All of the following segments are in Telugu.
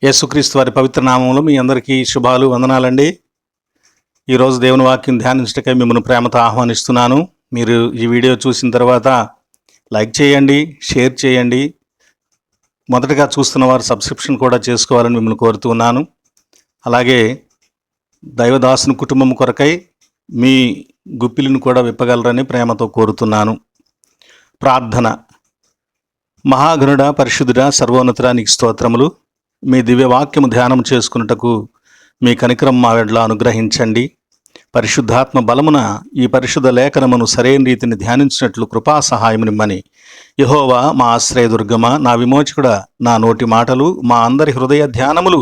యేసుక్రీస్తు వారి పవిత్ర నామంలో మీ అందరికీ శుభాలు, వందనాలండి. ఈరోజు దేవుని వాక్యం ధ్యానించటకై మిమ్మల్ని ప్రేమతో ఆహ్వానిస్తున్నాను. మీరు ఈ వీడియో చూసిన తర్వాత లైక్ చేయండి, షేర్ చేయండి. మొదటగా చూస్తున్న వారు సబ్స్క్రిప్షన్ కూడా చేసుకోవాలని మిమ్మల్ని కోరుతున్నాను. అలాగే దైవదాసుని కుటుంబం కొరకై మీ గుప్పిలిని కూడా విప్పగలరని ప్రేమతో కోరుతున్నాను. ప్రార్థన. మహాగణుడ, పరిశుద్ధుడ, సర్వోన్నతుడా, నీకు స్తోత్రములు. మీ దివ్యవాక్యము ధ్యానం చేసుకున్నటకు మీ కనికరం మా వెడ్ల అనుగ్రహించండి. పరిశుద్ధాత్మ బలమున ఈ పరిశుద్ధ లేఖనమును సరైన రీతిని ధ్యానించినట్లు కృపా సహాయమునిమ్మని యెహోవా మా ఆశ్రయదుర్గమా, నా విమోచకుడ, నా నోటి మాటలు, మా అందరి హృదయ ధ్యానములు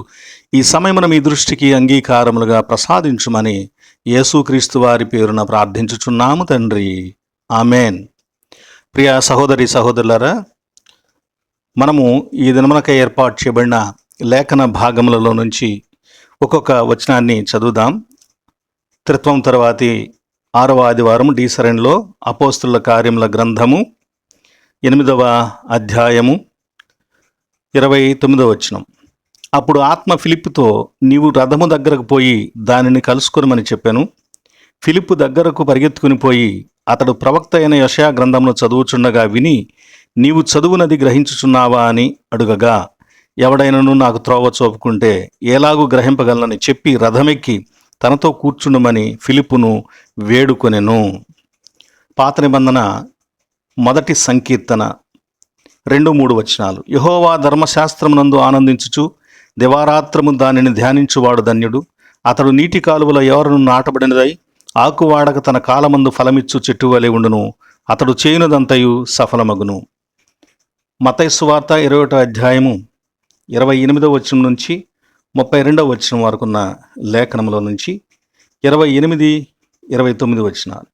ఈ సమయమున మీ దృష్టికి అంగీకారములుగా ప్రసాదించుమని యేసుక్రీస్తు వారి పేరున ప్రార్థించుచున్నాము తండ్రి. ఆమెన్. ప్రియ సహోదరి సహోదరులారా, మనము ఈ దినమునకై ఏర్పాటు చేయబడిన లేఖన భాగములలో నుంచి ఒక్కొక్క వచనాన్ని చదువుదాం. త్రిత్వం తర్వాతి 6వ ఆదివారం డీసరెన్లో అపోస్తుల కార్యముల గ్రంథము 8వ అధ్యాయము 29వ వచనం. అప్పుడు ఆత్మ ఫిలిప్పుతో, నీవు రథము దగ్గరకు పోయి దానిని కలుసుకొనమని చెప్పాను. ఫిలిప్పు దగ్గరకు పరిగెత్తుకుని పోయి అతడు ప్రవక్త అయిన యెషయా గ్రంథమును చదువుచుండగా విని, నీవు చదువునది గ్రహించుచున్నావా అని అడుగగా, ఎవడైనను నాకు త్రోవ చూపుకుంటే ఎలాగూ గ్రహింపగలనని చెప్పి రథమెక్కి తనతో కూర్చుండమని ఫిలిప్పును వేడుకొనెను. పాత నిబంధన 1 సంకీర్తన 2-3 వచనాలు. యెహోవా ధర్మశాస్త్రమునందు ఆనందించుచు దివారాత్రము దానిని ధ్యానించువాడు ధన్యుడు. అతడు నీటి కాలువల ఎవరును నాటబడినదై ఆకువాడక తన కాలమందు ఫలమిచ్చు చెట్టు వలె ఉండును. అతడు చేయునదంతయు సఫలమగును. మత్తయి సువార్త 21వ అధ్యాయము 28వ వచనం నుంచి 32వ వచనం వరకున్న లేఖనములో నుంచి 28, 29 వచనాలు.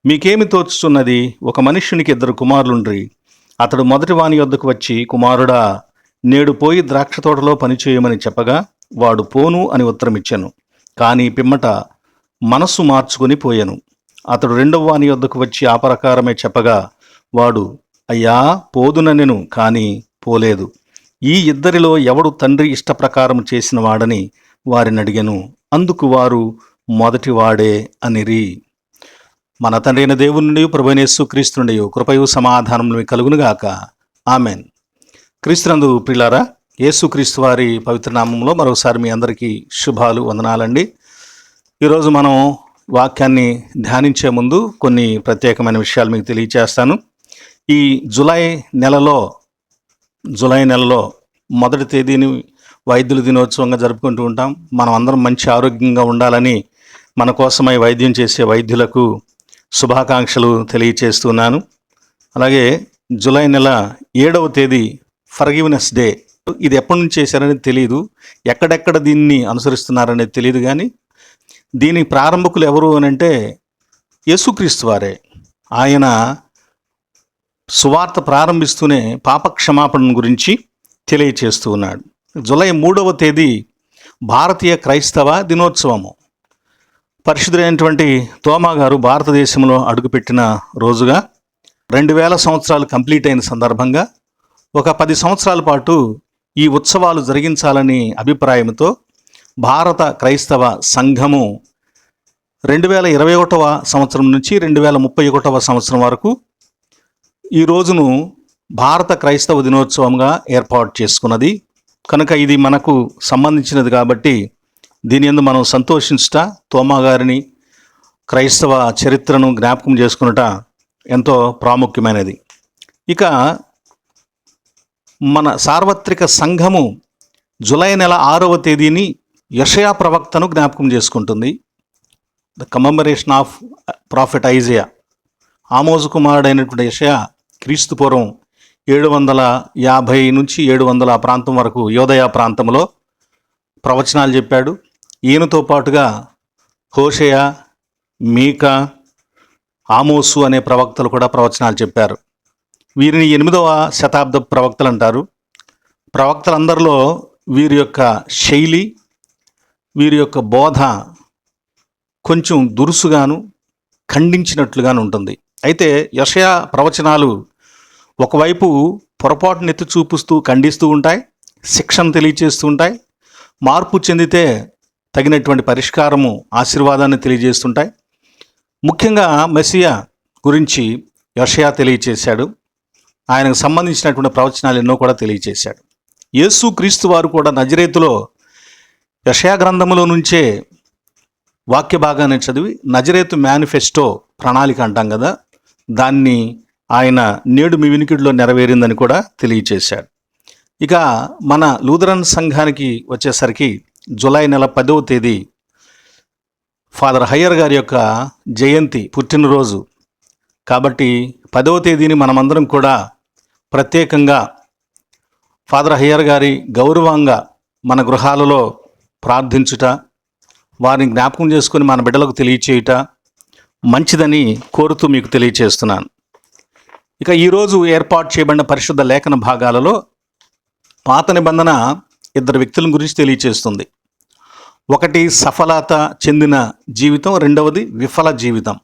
మీకేమి తోచుచున్నది? ఒక మనుష్యునికి 2 కుమారులుండ్రి. అతడు మొదటి వాని యొద్దకు వచ్చి, కుమారుడా, నేడు పోయి ద్రాక్ష తోటలో పనిచేయమని చెప్పగా వాడు పోను అని ఉత్తరమిచ్చాను. కానీ పిమ్మట మనస్సు మార్చుకొని పోయాను. అతడు 2వ వాని యొద్దకు వచ్చి ఆ ప్రకారమే చెప్పగా వాడు, అయ్యా, పోదుననెను, కానీ పోలేదు. ఈ ఇద్దరిలో ఎవడు తండ్రి ఇష్టప్రకారం చేసిన వాడని వారిని అడిగెను. అందుకు వారు, మొదటివాడే అనిరి. మన తండ్రి అయిన దేవుని నుండి, ప్రభువైన యేసుక్రీస్తు నుండి కృపయు సమాధానములు కలుగునుగాక. ఆమెన్. క్రీస్తునందు ప్రియులారా, యేసుక్రీస్తు వారి పవిత్ర నామంలో మరోసారి మీ అందరికీ శుభాలు, వందనాలండి. ఈరోజు మనం వాక్యాన్ని ధ్యానించే ముందు కొన్ని ప్రత్యేకమైన విషయాలు మీకు తెలియచేస్తాను. ఈ జూలై నెలలో మొదటి తేదీని వైద్యుల దినోత్సవంగా జరుపుకుంటూ ఉంటాం. మనం అందరం మంచి ఆరోగ్యంగా ఉండాలని మన కోసమై వైద్యం చేసే వైద్యులకు శుభాకాంక్షలు తెలియచేస్తున్నాను. అలాగే జూలై నెల 7వ తేదీ ఫర్గివ్నెస్ డే. ఇది ఎప్పటి నుంచి చేశారనేది తెలియదు, ఎక్కడెక్కడ దీన్ని అనుసరిస్తున్నారనేది తెలియదు. కానీ దీని ప్రారంభకులు ఎవరు అని అంటే యేసుక్రీస్తు వారే. ఆయన సువార్త ప్రారంభిస్తూనే పాప క్షమాపణ గురించి తెలియచేస్తూ ఉన్నాడు. జూలై 3వ తేదీ భారతీయ క్రైస్తవ దినోత్సవము. పరిశుద్ధుడైనటువంటి తోమా గారు భారతదేశంలో అడుగుపెట్టిన రోజుగా 2000 సంవత్సరాలు కంప్లీట్ అయిన సందర్భంగా ఒక 10 సంవత్సరాల పాటు ఈ ఉత్సవాలు జరిగించాలని అభిప్రాయంతో భారత క్రైస్తవ సంఘము 2021వ సంవత్సరం నుంచి 2031వ సంవత్సరం వరకు ఈ రోజును భారత క్రైస్తవ దినోత్సవంగా ఏర్పాటు చేసుకున్నది. కనుక ఇది మనకు సంబంధించినది కాబట్టి దీని యందు మనం సంతోషించుట, తోమా గారిని, క్రైస్తవ చరిత్రను జ్ఞాపకం చేసుకున్నట ఎంతో ప్రాముఖ్యమైనది. ఇక మన సార్వత్రిక సంఘము జూలై నెల 6వ తేదీని యెషయా ప్రవక్తను జ్ఞాపకం చేసుకుంటుంది. The commemoration of prophet Isaiah. ఆమోజు కుమారుడైనటువంటి యెషయా క్రీస్తు పూర్వం 750 నుంచి 700 ఆ ప్రాంతం వరకు యోదయ ప్రాంతంలో ప్రవచనాలు చెప్పాడు. ఈయనతో పాటుగా హోషేయ, మీకా, ఆమోసు అనే ప్రవక్తలు కూడా ప్రవచనాలు చెప్పారు. వీరిని 8వ శతాబ్ద ప్రవక్తలు అంటారు. ప్రవక్తలందరిలో వీరి యొక్క శైలి, వీరి యొక్క బోధ కొంచెం దురుసుగాను, ఖండించినట్లుగాను ఉంటుంది. అయితే యెషయా ప్రవచనాలు ఒకవైపు పొరపాటును ఎత్తి చూపిస్తూ ఖండిస్తూ ఉంటాయి, శిక్షను తెలియచేస్తూ ఉంటాయి. మార్పు చెందితే తగినటువంటి పరిష్కారము, ఆశీర్వాదాన్ని తెలియజేస్తుంటాయి. ముఖ్యంగా మెస్సియా గురించి యెషయా తెలియచేశాడు. ఆయనకు సంబంధించినటువంటి ప్రవచనాలు ఎన్నో కూడా తెలియచేశాడు. యేసు క్రీస్తు వారు కూడా నజరేతులో యెషయా గ్రంథములో నుంచే వాక్య భాగాన్ని చదివి నజరేతు మేనిఫెస్టో ప్రణాళిక అంటాం కదా, దాన్ని ఆయన నేడు మీ వినికిడిలో నెరవేరిందని కూడా తెలియచేశాడు. ఇక మన లూథరన్ సంఘానికి వచ్చేసరికి జూలై నెల 10వ తేదీ ఫాదర్ హయ్యర్ గారి యొక్క జయంతి, పుట్టినరోజు. కాబట్టి 10వ తేదీని మనమందరం కూడా ప్రత్యేకంగా ఫాదర్ హయ్యర్ గారి గౌరవంగా మన గృహాలలో ప్రార్థించుట, వారిని జ్ఞాపకం చేసుకొని మన బిడ్డలకు తెలియచేయుట మంచిదని కోరుతూ మీకు తెలియచేస్తున్నాను. ఇక ఈరోజు ఏర్పాటు చేయబడిన పరిశుద్ధ లేఖన భాగాలలో పాత నిబంధన ఇద్దరు వ్యక్తుల గురించి తెలియచేస్తుంది. ఒకటి సఫలత చెందిన జీవితం, రెండవది విఫల జీవితం.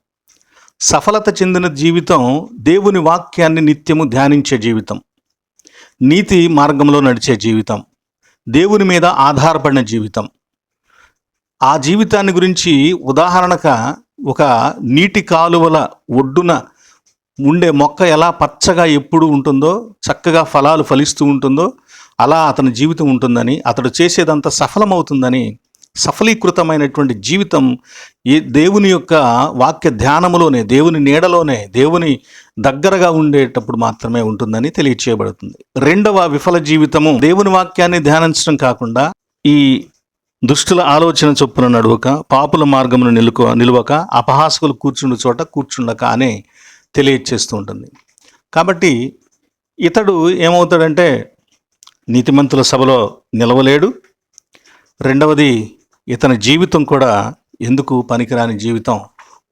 సఫలత చెందిన జీవితం దేవుని వాక్యాన్ని నిత్యము ధ్యానించే జీవితం, నీతి మార్గంలో నడిచే జీవితం, దేవుని మీద ఆధారపడిన జీవితం. ఆ జీవితాన్ని గురించి ఉదాహరణగా ఒక నీటి కాలువల ఒడ్డున ఉండే మొక్క ఎలా పచ్చగా ఎప్పుడు ఉంటుందో, చక్కగా ఫలాలు ఫలిస్తూ ఉంటుందో, అలా అతని జీవితం ఉంటుందని, అతడు చేసేదంతా సఫలమవుతుందని, సఫలీకృతమైనటువంటి జీవితం దేవుని యొక్క వాక్య ధ్యానములోనే, దేవుని నీడలోనే, దేవుని దగ్గరగా ఉండేటప్పుడు మాత్రమే ఉంటుందని తెలియచేయబడుతుంది. రెండవ విఫల జీవితము దేవుని వాక్యాన్ని ధ్యానించడం కాకుండా ఈ దుష్టుల ఆలోచన చొప్పున నడువక, పాపుల మార్గమును నిలువక, అపహాసకులు కూర్చుండు చోట కూర్చుండక అనే తెలియచేస్తూ ఉంటుంది. కాబట్టి ఇతడు ఏమవుతాడంటే నీతిమంతుల సభలో నిలవలేడు. రెండవది, ఇతని జీవితం కూడా ఎందుకు పనికిరాని జీవితం,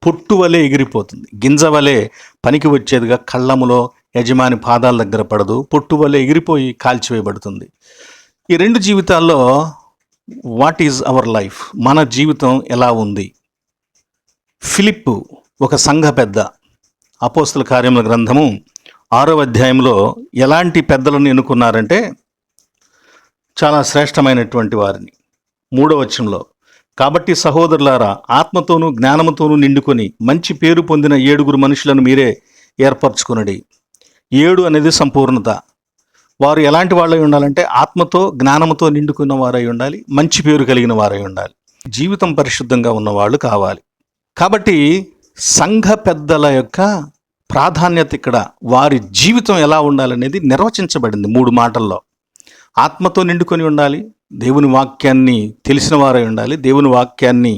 పొట్టు వలె ఎగిరిపోతుంది. గింజ వలె పనికి వచ్చేదిగా కళ్ళములో యజమాని పాదాల దగ్గర పడదు, పొట్టు వలె ఎగిరిపోయి కాల్చివేయబడుతుంది. ఈ రెండు జీవితాల్లో వాట్ ఈజ్ అవర్ లైఫ్, మన జీవితం ఎలా ఉంది? ఫిలిప్పు ఒక సంఘ పెద్ద. అపోస్తల కార్యముల గ్రంథము 6వ అధ్యాయంలో ఎలాంటి పెద్దలను ఎన్నుకున్నారంటే చాలా శ్రేష్టమైనటువంటి వారిని. 3వ వచనంలో, కాబట్టి సహోదరులారా, ఆత్మతోనూ జ్ఞానముతోనూ నిండుకొని మంచి పేరు పొందిన 7 మనుషులను మీరే ఏర్పరచుకొనుడి. 7 అనేది సంపూర్ణత. వారు ఎలాంటి వాళ్ళై ఉండాలంటే ఆత్మతో జ్ఞానముతో నిండుకున్న వారై ఉండాలి, మంచి పేరు కలిగిన వారై ఉండాలి, జీవితం పరిశుద్ధంగా ఉన్నవాళ్ళు కావాలి. కాబట్టి సంఘ పెద్దల యొక్క ప్రాధాన్యత ఇక్కడ, వారి జీవితం ఎలా ఉండాలనేది నిర్వచించబడింది 3 మాటల్లో. ఆత్మతో నిండుకొని ఉండాలి, దేవుని వాక్యాన్ని తెలిసిన వారై ఉండాలి, దేవుని వాక్యాన్ని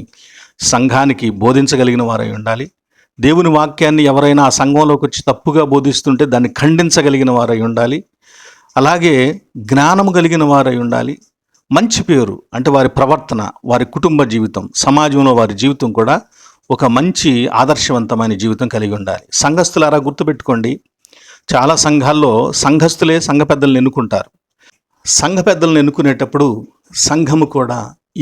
సంఘానికి బోధించగలిగిన వారై ఉండాలి, దేవుని వాక్యాన్ని ఎవరైనా ఆ సంఘంలోకి వచ్చి తప్పుగా బోధిస్తుంటే దాన్ని ఖండించగలిగిన వారై ఉండాలి, అలాగే జ్ఞానము కలిగిన వారై ఉండాలి, మంచి పేరు అంటే వారి ప్రవర్తన, వారి కుటుంబ జీవితం, సమాజంలో వారి జీవితం కూడా ఒక మంచి ఆదర్శవంతమైన జీవితం కలిగి ఉండాలి. సంఘస్థులారా గుర్తుపెట్టుకోండి, చాలా సంఘాల్లో సంఘస్థులే సంఘ పెద్దలను ఎన్నుకుంటారు. సంఘ పెద్దలను ఎన్నుకునేటప్పుడు సంఘము కూడా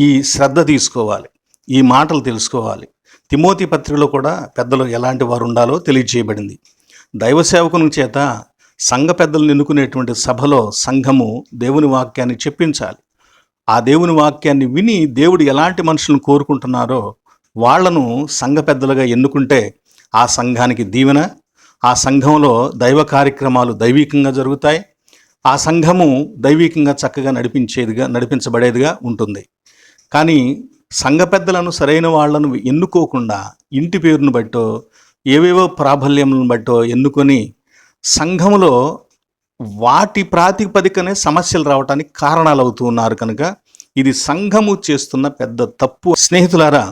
ఈ శ్రద్ధ తీసుకోవాలి, ఈ మాటలు తెలుసుకోవాలి. తిమోతి పత్రికలో కూడా పెద్దలు ఎలాంటి వారు ఉండాలో తెలియజేయబడింది. దైవ సేవకుని చేత సంఘ పెద్దలను ఎన్నుకునేటువంటి సభలో సంఘము దేవుని వాక్యాన్ని చెప్పించాలి. ఆ దేవుని వాక్యాన్ని విని దేవుడు ఎలాంటి మనుషులను కోరుకుంటున్నారో వాళ్లను సంఘ పెద్దలుగా ఎన్నుకుంటే ఆ సంఘానికి దీవెన, ఆ సంఘంలో దైవ కార్యక్రమాలు దైవికంగా జరుగుతాయి, ఆ సంఘము దైవికంగా చక్కగా నడిపించబడేదిగా ఉంటుంది. కానీ సంఘ పెద్దలను సరైన వాళ్లను ఎన్నుకోకుండా ఇంటి పేరును బట్టో ఏవేవో ప్రాబల్యములను బట్టో ఎన్నుకొని సంఘములో వాటి ప్రాతిపదికనే సమస్యలు రావడానికి కారణాలు అవుతూ ఉన్నారు. కనుక ఇది సంఘము చేస్తున్న పెద్ద తప్పు. స్నేహితులారా,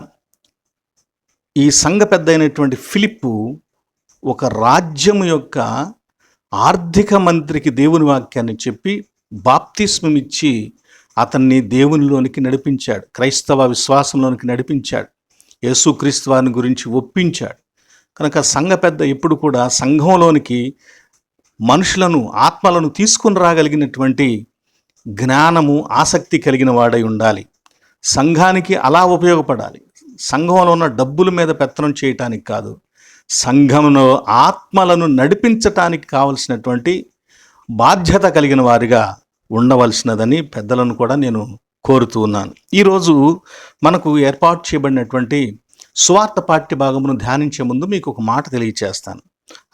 ఈ సంఘ పెద్ద అయినటువంటి ఫిలిప్పు ఒక రాజ్యము యొక్క ఆర్థిక మంత్రికి దేవుని వాక్యాన్ని చెప్పి బాప్తిస్మం ఇచ్చి అతన్ని దేవునిలోనికి నడిపించాడు, క్రైస్తవ విశ్వాసంలోనికి నడిపించాడు, యేసుక్రీస్తు వారిని గురించి ఒప్పించాడు. కనుక సంఘ పెద్ద ఎప్పుడు కూడా సంఘంలోనికి మనుషులను, ఆత్మలను తీసుకుని రాగలిగినటువంటి జ్ఞానము, ఆసక్తి కలిగిన వాడై ఉండాలి. సంఘానికి అలా ఉపయోగపడాలి. సంఘంలో ఉన్న డబ్బుల మీద పెత్తనం చేయటానికి కాదు, సంఘంలో ఆత్మలను నడిపించటానికి కావలసినటువంటి బాధ్యత కలిగిన వారిగా ఉండవలసినదని పెద్దలను కూడా నేను కోరుతూ ఉన్నాను. ఈరోజు మనకు ఏర్పాటు చేయబడినటువంటి సువార్త పాఠ్య భాగమును ధ్యానించే ముందు మీకు ఒక మాట తెలియచేస్తాను.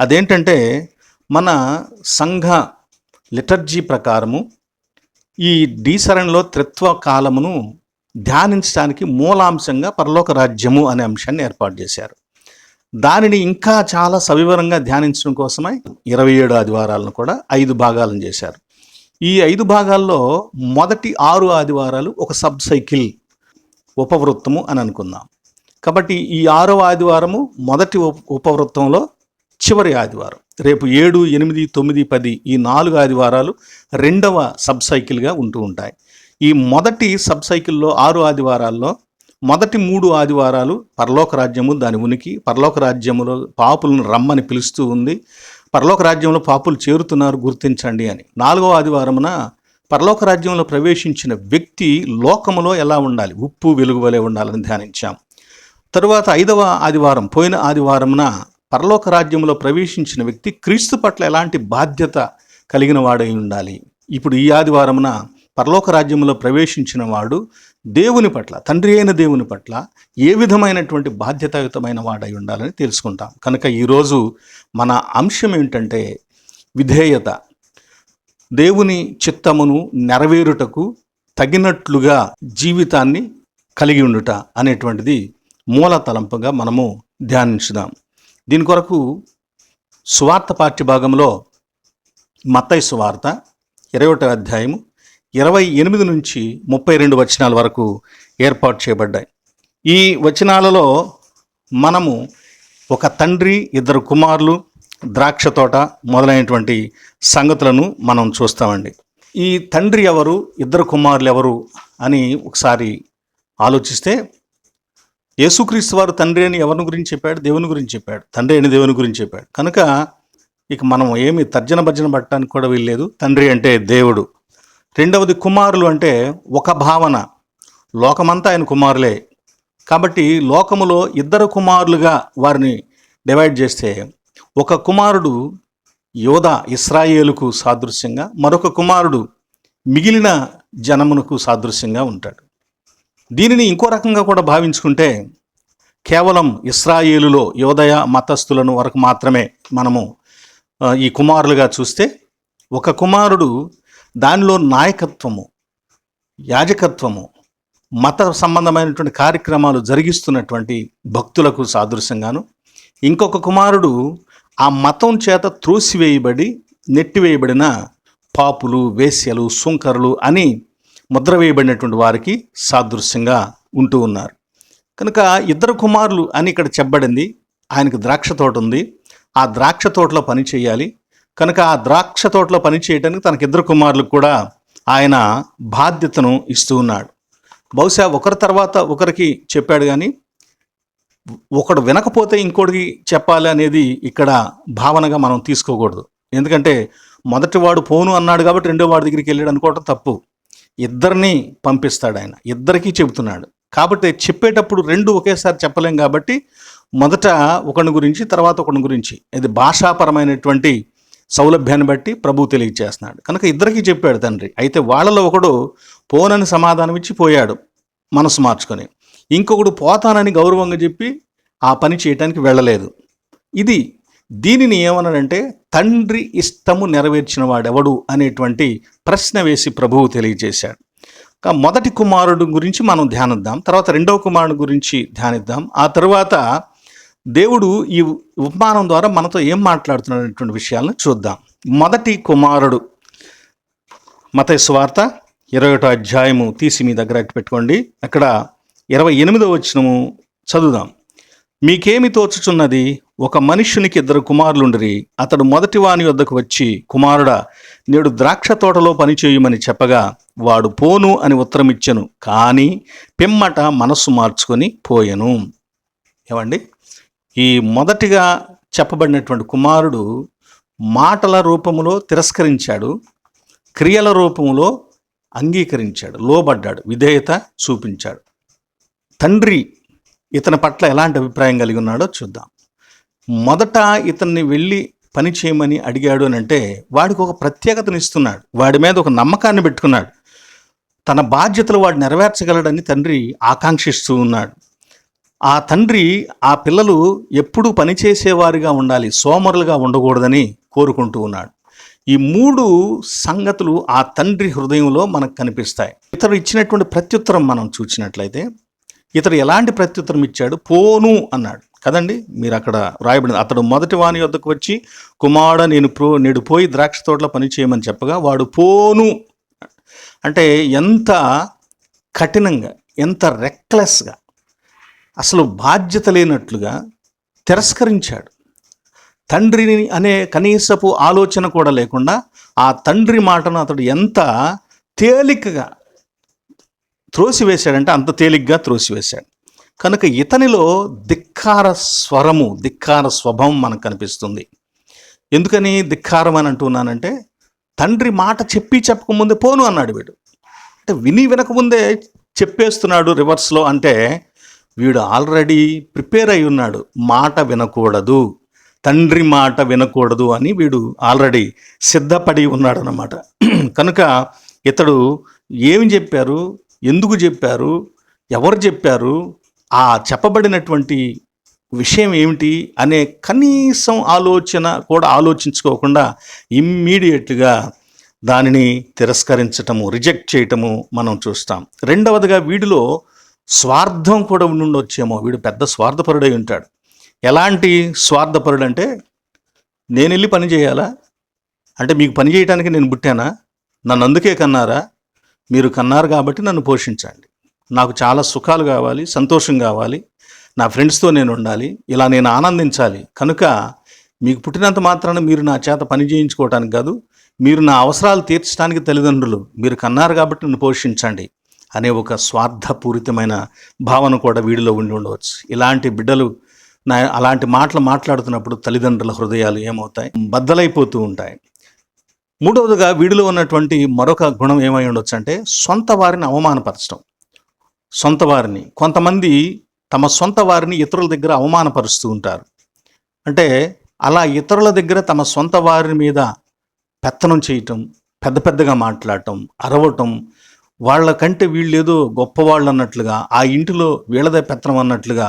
అదేంటంటే, మన సంఘ లిటర్జీ ప్రకారము ఈ డీసరణలో త్రిత్వ కాలమును ధ్యానించడానికి మూలాంశంగా పరలోక రాజ్యము అనే అంశాన్ని ఏర్పాటు చేశారు. దానిని ఇంకా చాలా సవివరంగా ధ్యానించడం కోసమై 27 ఆదివారాలను కూడా 5 భాగాలను చేశారు. ఈ 5 భాగాల్లో మొదటి 6 ఆదివారాలు ఒక సబ్ సైకిల్ ఉపవృత్తము అని అనుకుందాం. కాబట్టి ఈ 6వ ఆదివారము మొదటి ఉపవృత్తంలో చివరి ఆదివారం. రేపు 7, 8, 9, 10 ఈ 4 ఆదివారాలు రెండవ సబ్ సైకిల్గా ఉంటూ ఉంటాయి. ఈ మొదటి సబ్ సైకిల్లో 6 ఆదివారాల్లో మొదటి 3 ఆదివారాలు పరలోక రాజ్యము, దాని ఉనికి, పరలోక రాజ్యములో పాపులను రమ్మని పిలుస్తూ ఉంది, పరలోక రాజ్యంలో పాపులు చేరుతున్నారు గుర్తించండి అని. 4వ ఆదివారమున పరలోక రాజ్యంలో ప్రవేశించిన వ్యక్తి లోకములో ఎలా ఉండాలి, ఉప్పు వెలుగు వలె ఉండాలని ధ్యానించాం. తరువాత 5వ ఆదివారం, పోయిన ఆదివారమున పరలోక రాజ్యంలో ప్రవేశించిన వ్యక్తి క్రీస్తు పట్ల ఎలాంటి బాధ్యత కలిగిన వాడై ఉండాలి. ఇప్పుడు ఈ ఆదివారమున పరలోక రాజ్యంలో ప్రవేశించిన వాడు దేవుని పట్ల, తండ్రి అయిన దేవుని పట్ల ఏ విధమైనటువంటి బాధ్యతాయుతమైన వాడై ఉండాలని తెలుసుకుంటాం. కనుక ఈరోజు మన అంశం ఏంటంటే విధేయత. దేవుని చిత్తమును నెరవేరుటకు తగినట్లుగా జీవితాన్ని కలిగి ఉండుట అనేటువంటిది మూల తలంపుగా మనము ధ్యానించుదాం. దీని కొరకు సువార్త పాఠ్య భాగంలో మత్తయి సువార్త 21వ అధ్యాయము 28 నుంచి 32 వచనాల వరకు ఏర్పాటు చేయబడ్డాయి. ఈ వచనాలలో మనము ఒక తండ్రి, 2 కుమారులు, ద్రాక్ష తోట మొదలైనటువంటి సంగతులను మనం చూస్తామండి. ఈ తండ్రి ఎవరు, 2 కుమారులు ఎవరు అని ఒకసారి ఆలోచిస్తే, యేసుక్రీస్తు వారు తండ్రి అని ఎవరిని గురించి చెప్పాడు? దేవుని గురించి చెప్పాడు. తండ్రి అని దేవుని గురించి చెప్పాడు. కనుక ఇక మనం ఏమి తర్జన భర్జన పట్టడానికి కూడా వీల్లేదు. తండ్రి అంటే దేవుడు. రెండవది కుమారులు అంటే ఒక భావన, లోకమంతా ఆయన కుమారులే. కాబట్టి లోకములో 2 కుమారులుగా వారిని డివైడ్ చేస్తే, ఒక కుమారుడు యోధా ఇశ్రాయేలుకు సాదృశ్యంగా, మరొక కుమారుడు మిగిలిన జనమునకు సాదృశ్యంగా ఉంటాడు. దీనిని ఇంకో రకంగా కూడా భావించుకుంటే, కేవలం ఇశ్రాయేలులో యోదయ మతస్థులను వరకు మాత్రమే మనము ఈ కుమారులుగా చూస్తే, ఒక కుమారుడు దానిలో నాయకత్వము, యాజకత్వము, మత సంబంధమైనటువంటి కార్యక్రమాలు జరిగిస్తున్నటువంటి భక్తులకు సాదృశ్యంగాను, ఇంకొక కుమారుడు ఆ మతం చేత త్రోసివేయబడి నెట్టివేయబడిన పాపులు, వేశ్యలు, సుంకరులు అని ముద్ర వేయబడినటువంటి వారికి సాదృశ్యంగా ఉంటూ ఉన్నారు. కనుక 2 కుమారులు అని ఇక్కడ చెప్పబడింది. ఆయనకు ద్రాక్ష తోట ఉంది, ఆ ద్రాక్ష తోటలో పని చేయాలి. కనుక ఆ ద్రాక్ష తోటలో పని చేయడానికి తనకు 2 కుమారులకు కూడా ఆయన బాధ్యతను ఇస్తూ ఉన్నాడు. బహుశా ఒకరి తర్వాత ఒకరికి చెప్పాడు, కానీ ఒకడు వినకపోతే ఇంకోటికి చెప్పాలి అనేది ఇక్కడ భావనగా మనం తీసుకోకూడదు. ఎందుకంటే మొదటివాడు పోను అన్నాడు కాబట్టి రెండో వాడి దగ్గరికి వెళ్ళాడు అనుకోవటం తప్పు. 2 పంపిస్తాడు ఆయన, 2కి చెబుతున్నాడు. కాబట్టి చెప్పేటప్పుడు 2 ఒకేసారి చెప్పలేం. కాబట్టి మొదట ఒకని గురించి, తర్వాత ఒకని గురించి, ఇది భాషాపరమైనటువంటి సౌలభ్యాన్ని బట్టి ప్రభువు తెలియజేస్తున్నాడు. కనుక 2కి చెప్పాడు తండ్రి. అయితే వాళ్ళలో ఒకడు పోనని సమాధానం ఇచ్చి పోయాడు మనసు మార్చుకొని, ఇంకొకడు పోతానని గౌరవంగా చెప్పి ఆ పని చేయటానికి వెళ్ళలేదు. దీనిని ఏమన్నాడంటే, తండ్రి ఇష్టము నెరవేర్చిన వాడెవడు అనేటువంటి ప్రశ్న వేసి ప్రభువు తెలియజేశాడు. మొదటి కుమారుడు గురించి మనం ధ్యానిద్దాం, తర్వాత 2వ కుమారుడు గురించి ధ్యానిద్దాం. ఆ తర్వాత దేవుడు ఈ ఉపమానం ద్వారా మనతో ఏం మాట్లాడుతున్నటువంటి విషయాలను చూద్దాం. మొదటి కుమారుడు, మత్తయి సువార్త 21వ అధ్యాయము తీసి మీ దగ్గర పెట్టుకోండి. అక్కడ 28వ వచనము చదువుదాం. మీకేమి తోచుచున్నది? ఒక మనుష్యునికి 2 కుమారులుండిరి. అతడు మొదటి వాని వద్దకు వచ్చి, కుమారుడా, నేడు ద్రాక్ష తోటలో పనిచేయమని చెప్పగా, వాడు పోను అని ఉత్తరమిచ్చెను. కానీ పిమ్మట మనస్సు మార్చుకొని పోయెను. ఏమండి, ఈ మొదటిగా చెప్పబడినటువంటి కుమారుడు మాటల రూపములో తిరస్కరించాడు, క్రియల రూపంలో అంగీకరించాడు, లోబడ్డాడు, విధేయత చూపించాడు. తండ్రి ఇతని పట్ల ఎలాంటి అభిప్రాయం కలిగి ఉన్నాడో చూద్దాం. మొదట ఇతన్ని వెళ్ళి పని చేయమని అడిగాడు అని అంటే వాడికి ఒక ప్రత్యేకతను ఇస్తున్నాడు, వాడి మీద ఒక నమ్మకాన్ని పెట్టుకున్నాడు, తన బాధ్యతలు వాడు నెరవేర్చగలడని తండ్రి ఆకాంక్షిస్తూ ఉన్నాడు. ఆ తండ్రి ఆ పిల్లలు ఎప్పుడూ పనిచేసేవారిగా ఉండాలి, సోమరులుగా ఉండకూడదని కోరుకుంటూ ఉన్నాడు. ఈ 3 సంగతులు ఆ తండ్రి హృదయంలో మనకు కనిపిస్తాయి. ఇతడు ఇచ్చినటువంటి ప్రత్యుత్తరం మనం చూసినట్లయితే ఇతడు ఎలాంటి ప్రత్యుత్తరం ఇచ్చాడు? పోను అన్నాడు కదండి. మీరు అక్కడ రాయబడింది, అతడు మొదటి వాని వద్దకు వచ్చి, కుమారుడా నేడు పోయి ద్రాక్ష తోటలో పని చేయమని చెప్పగా వాడు పోను. అంటే ఎంత కఠినంగా, ఎంత రెక్లెస్గా, అసలు బాధ్యత లేనట్లుగా తిరస్కరించాడు. తండ్రిని అనే కనీసపు ఆలోచన కూడా లేకుండా ఆ తండ్రి మాటను అతడు ఎంత తేలికగా త్రోసివేశాడంటే అంత తేలిగ్గా త్రోసివేశాడు. కనుక ఇతనిలో ధిక్కార స్వరము, ధిక్కార స్వభావం మనకు కనిపిస్తుంది. ఎందుకని ధిక్కారం అని అంటున్నానంటే, తండ్రి మాట చెప్పకముందే పోను అన్నాడు వీడు. అంటే వినకముందే చెప్పేస్తున్నాడు రివర్స్లో. అంటే వీడు ఆల్రెడీ ప్రిపేర్ అయి ఉన్నాడు, మాట వినకూడదు, తండ్రి మాట వినకూడదు అని వీడు ఆల్రెడీ సిద్ధపడి ఉన్నాడు అన్నమాట. కనుక ఇతడు ఏమి చెప్పారు, ఎందుకు చెప్పారు, ఎవరు చెప్పారు, ఆ చెప్పబడినటువంటి విషయం ఏమిటి అనే కనీసం ఆలోచన కూడా ఆలోచించుకోకుండా ఇమ్మీడియట్గా దానిని తిరస్కరించటము, రిజెక్ట్ చేయటము మనం చూస్తాం. రెండవదిగా వీడిలో స్వార్థం కూడా ఉండుండొచ్చేమో. వీడు పెద్ద స్వార్థపరుడై ఉంటాడు. ఎలాంటి స్వార్థపరుడు అంటే, నేను వెళ్ళి పని చేయాలా? అంటే మీకు పని చేయడానికి నేను పుట్టానా? నన్ను అందుకే కన్నారా? మీరు కన్నారు కాబట్టి నన్ను పోషించండి. నాకు చాలా సుఖాలు కావాలి, సంతోషం కావాలి, నా ఫ్రెండ్స్తో నేను ఉండాలి, ఇలా నేను ఆనందించాలి. కనుక మీకు పుట్టినంత మాత్రాన మీరు నా చేత పని చేయించుకోవటానికి కాదు, మీరు నా అవసరాలు తీర్చడానికి తల్లిదండ్రులు, మీరు కన్నారు కాబట్టి నన్ను పోషించండి అనే ఒక స్వార్థపూరితమైన భావన కూడా వీడిలో ఉండవచ్చు. ఇలాంటి బిడ్డలు అలాంటి మాటలు మాట్లాడుతున్నప్పుడు తల్లిదండ్రుల హృదయాలు ఏమవుతాయి? బద్దలైపోతూ ఉంటాయి. మూడవదిగా వీడిలో ఉన్నటువంటి మరొక గుణం ఏమై ఉండొచ్చు అంటే, సొంత వారిని అవమానపరచడం. సొంత వారిని, కొంతమంది తమ సొంత వారిని ఇతరుల దగ్గర అవమానపరుస్తూ ఉంటారు. అంటే అలా ఇతరుల దగ్గర తమ సొంత వారి మీద పెత్తనం చేయటం, పెద్ద పెద్దగా మాట్లాడటం, అరవటం, వాళ్ళకంటే వీళ్ళేదో గొప్పవాళ్ళు అన్నట్లుగా, ఆ ఇంటిలో వీళ్ళదే పెత్తనం అన్నట్లుగా,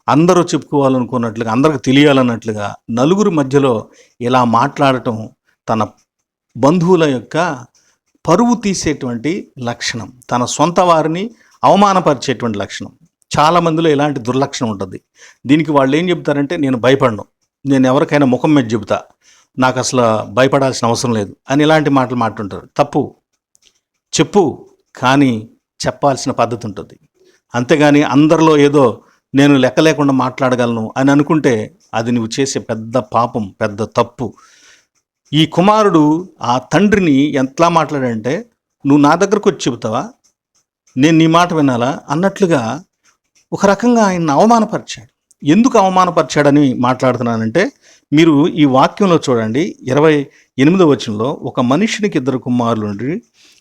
అందరూ చెప్పుకోవాలనుకున్నట్లుగా, అందరికి తెలియాలన్నట్లుగా నలుగురు మధ్యలో ఇలా మాట్లాడటం తన బంధువుల యొక్క పరువు తీసేటువంటి లక్షణం, తన సొంత వారిని అవమానపరిచేటువంటి లక్షణం. చాలామందిలో ఇలాంటి దుర్లక్షణం ఉంటుంది. దీనికి వాళ్ళు ఏం చెబుతారంటే, నేను భయపడను, నేను ఎవరికైనా ముఖం మీద చెబుతా, నాకు అసలు భయపడాల్సిన అవసరం లేదు అని ఇలాంటి మాటలు మాట్లాడుతుంటారు. తప్పు. చెప్పు, కానీ చెప్పాల్సిన పద్ధతి ఉంటుంది. అంతేగాని అందరిలో ఏదో నేను లెక్క లేకుండా మాట్లాడగలను అని అనుకుంటే అది నువ్వు చేసే పెద్ద పాపం, పెద్ద తప్పు. ఈ కుమారుడు ఆ తండ్రిని ఎంతలా మాట్లాడంటే, నువ్వు నా దగ్గరకు వచ్చి చెబుతావా, నేను నీ మాట వినాలా అన్నట్లుగా ఒక రకంగా ఆయన్ని అవమానపరిచాడు. ఎందుకు అవమానపరిచాడని మాట్లాడుతున్నానంటే, మీరు ఈ వాక్యంలో చూడండి, 28వ వచనంలో, ఒక మనిషినికి 2 కుమారులు ఉండి,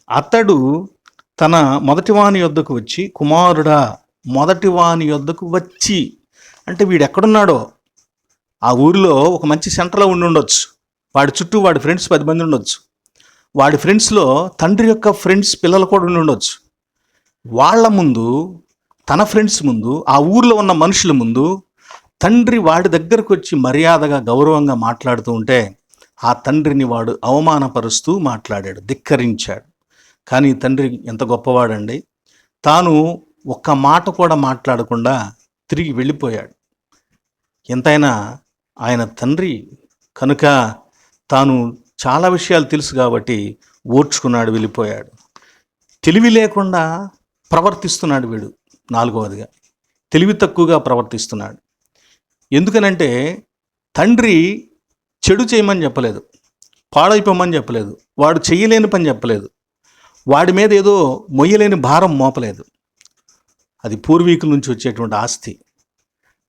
అతడు తన మొదటివాని యొద్దకు వచ్చి, కుమారుడా మొదటివాని యొద్దకు వచ్చి, అంటే వీడు ఎక్కడున్నాడో ఆ ఊరిలో ఒక మంచి సెంటర్లో ఉండొచ్చు, వాడి చుట్టూ వాడి ఫ్రెండ్స్ 10 మంది ఉండొచ్చు, వాడి ఫ్రెండ్స్లో తండ్రి యొక్క ఫ్రెండ్స్ పిల్లలు కూడా ఉండొచ్చు. వాళ్ళ ముందు, తన ఫ్రెండ్స్ ముందు, ఆ ఊర్లో ఉన్న మనుషుల ముందు తండ్రి వాడి దగ్గరకు వచ్చి మర్యాదగా, గౌరవంగా మాట్లాడుతూ ఉంటే ఆ తండ్రిని వాడు అవమానపరుస్తూ మాట్లాడాడు, ధిక్కరించాడు. కానీ తండ్రి ఎంత గొప్పవాడండి, తాను ఒక్క మాట కూడా మాట్లాడకుండా తిరిగి వెళ్ళిపోయాడు. ఎంతైనా ఆయన తండ్రి కనుక తాను చాలా విషయాలు తెలుసు కాబట్టి ఓర్చుకున్నాడు, వెళ్ళిపోయాడు. తెలివి లేకుండా ప్రవర్తిస్తున్నాడు వీడు. 4వదిగా తెలివి తక్కువగా ప్రవర్తిస్తున్నాడు. ఎందుకనంటే తండ్రి చెడు చేయమని చెప్పలేదు, పాడైపోమని చెప్పలేదు, వాడు చెయ్యలేని పని చెప్పలేదు, వాడి మీద ఏదో మొయ్యలేని భారం మోపలేదు. అది పూర్వీకుల నుంచి వచ్చేటువంటి ఆస్తి.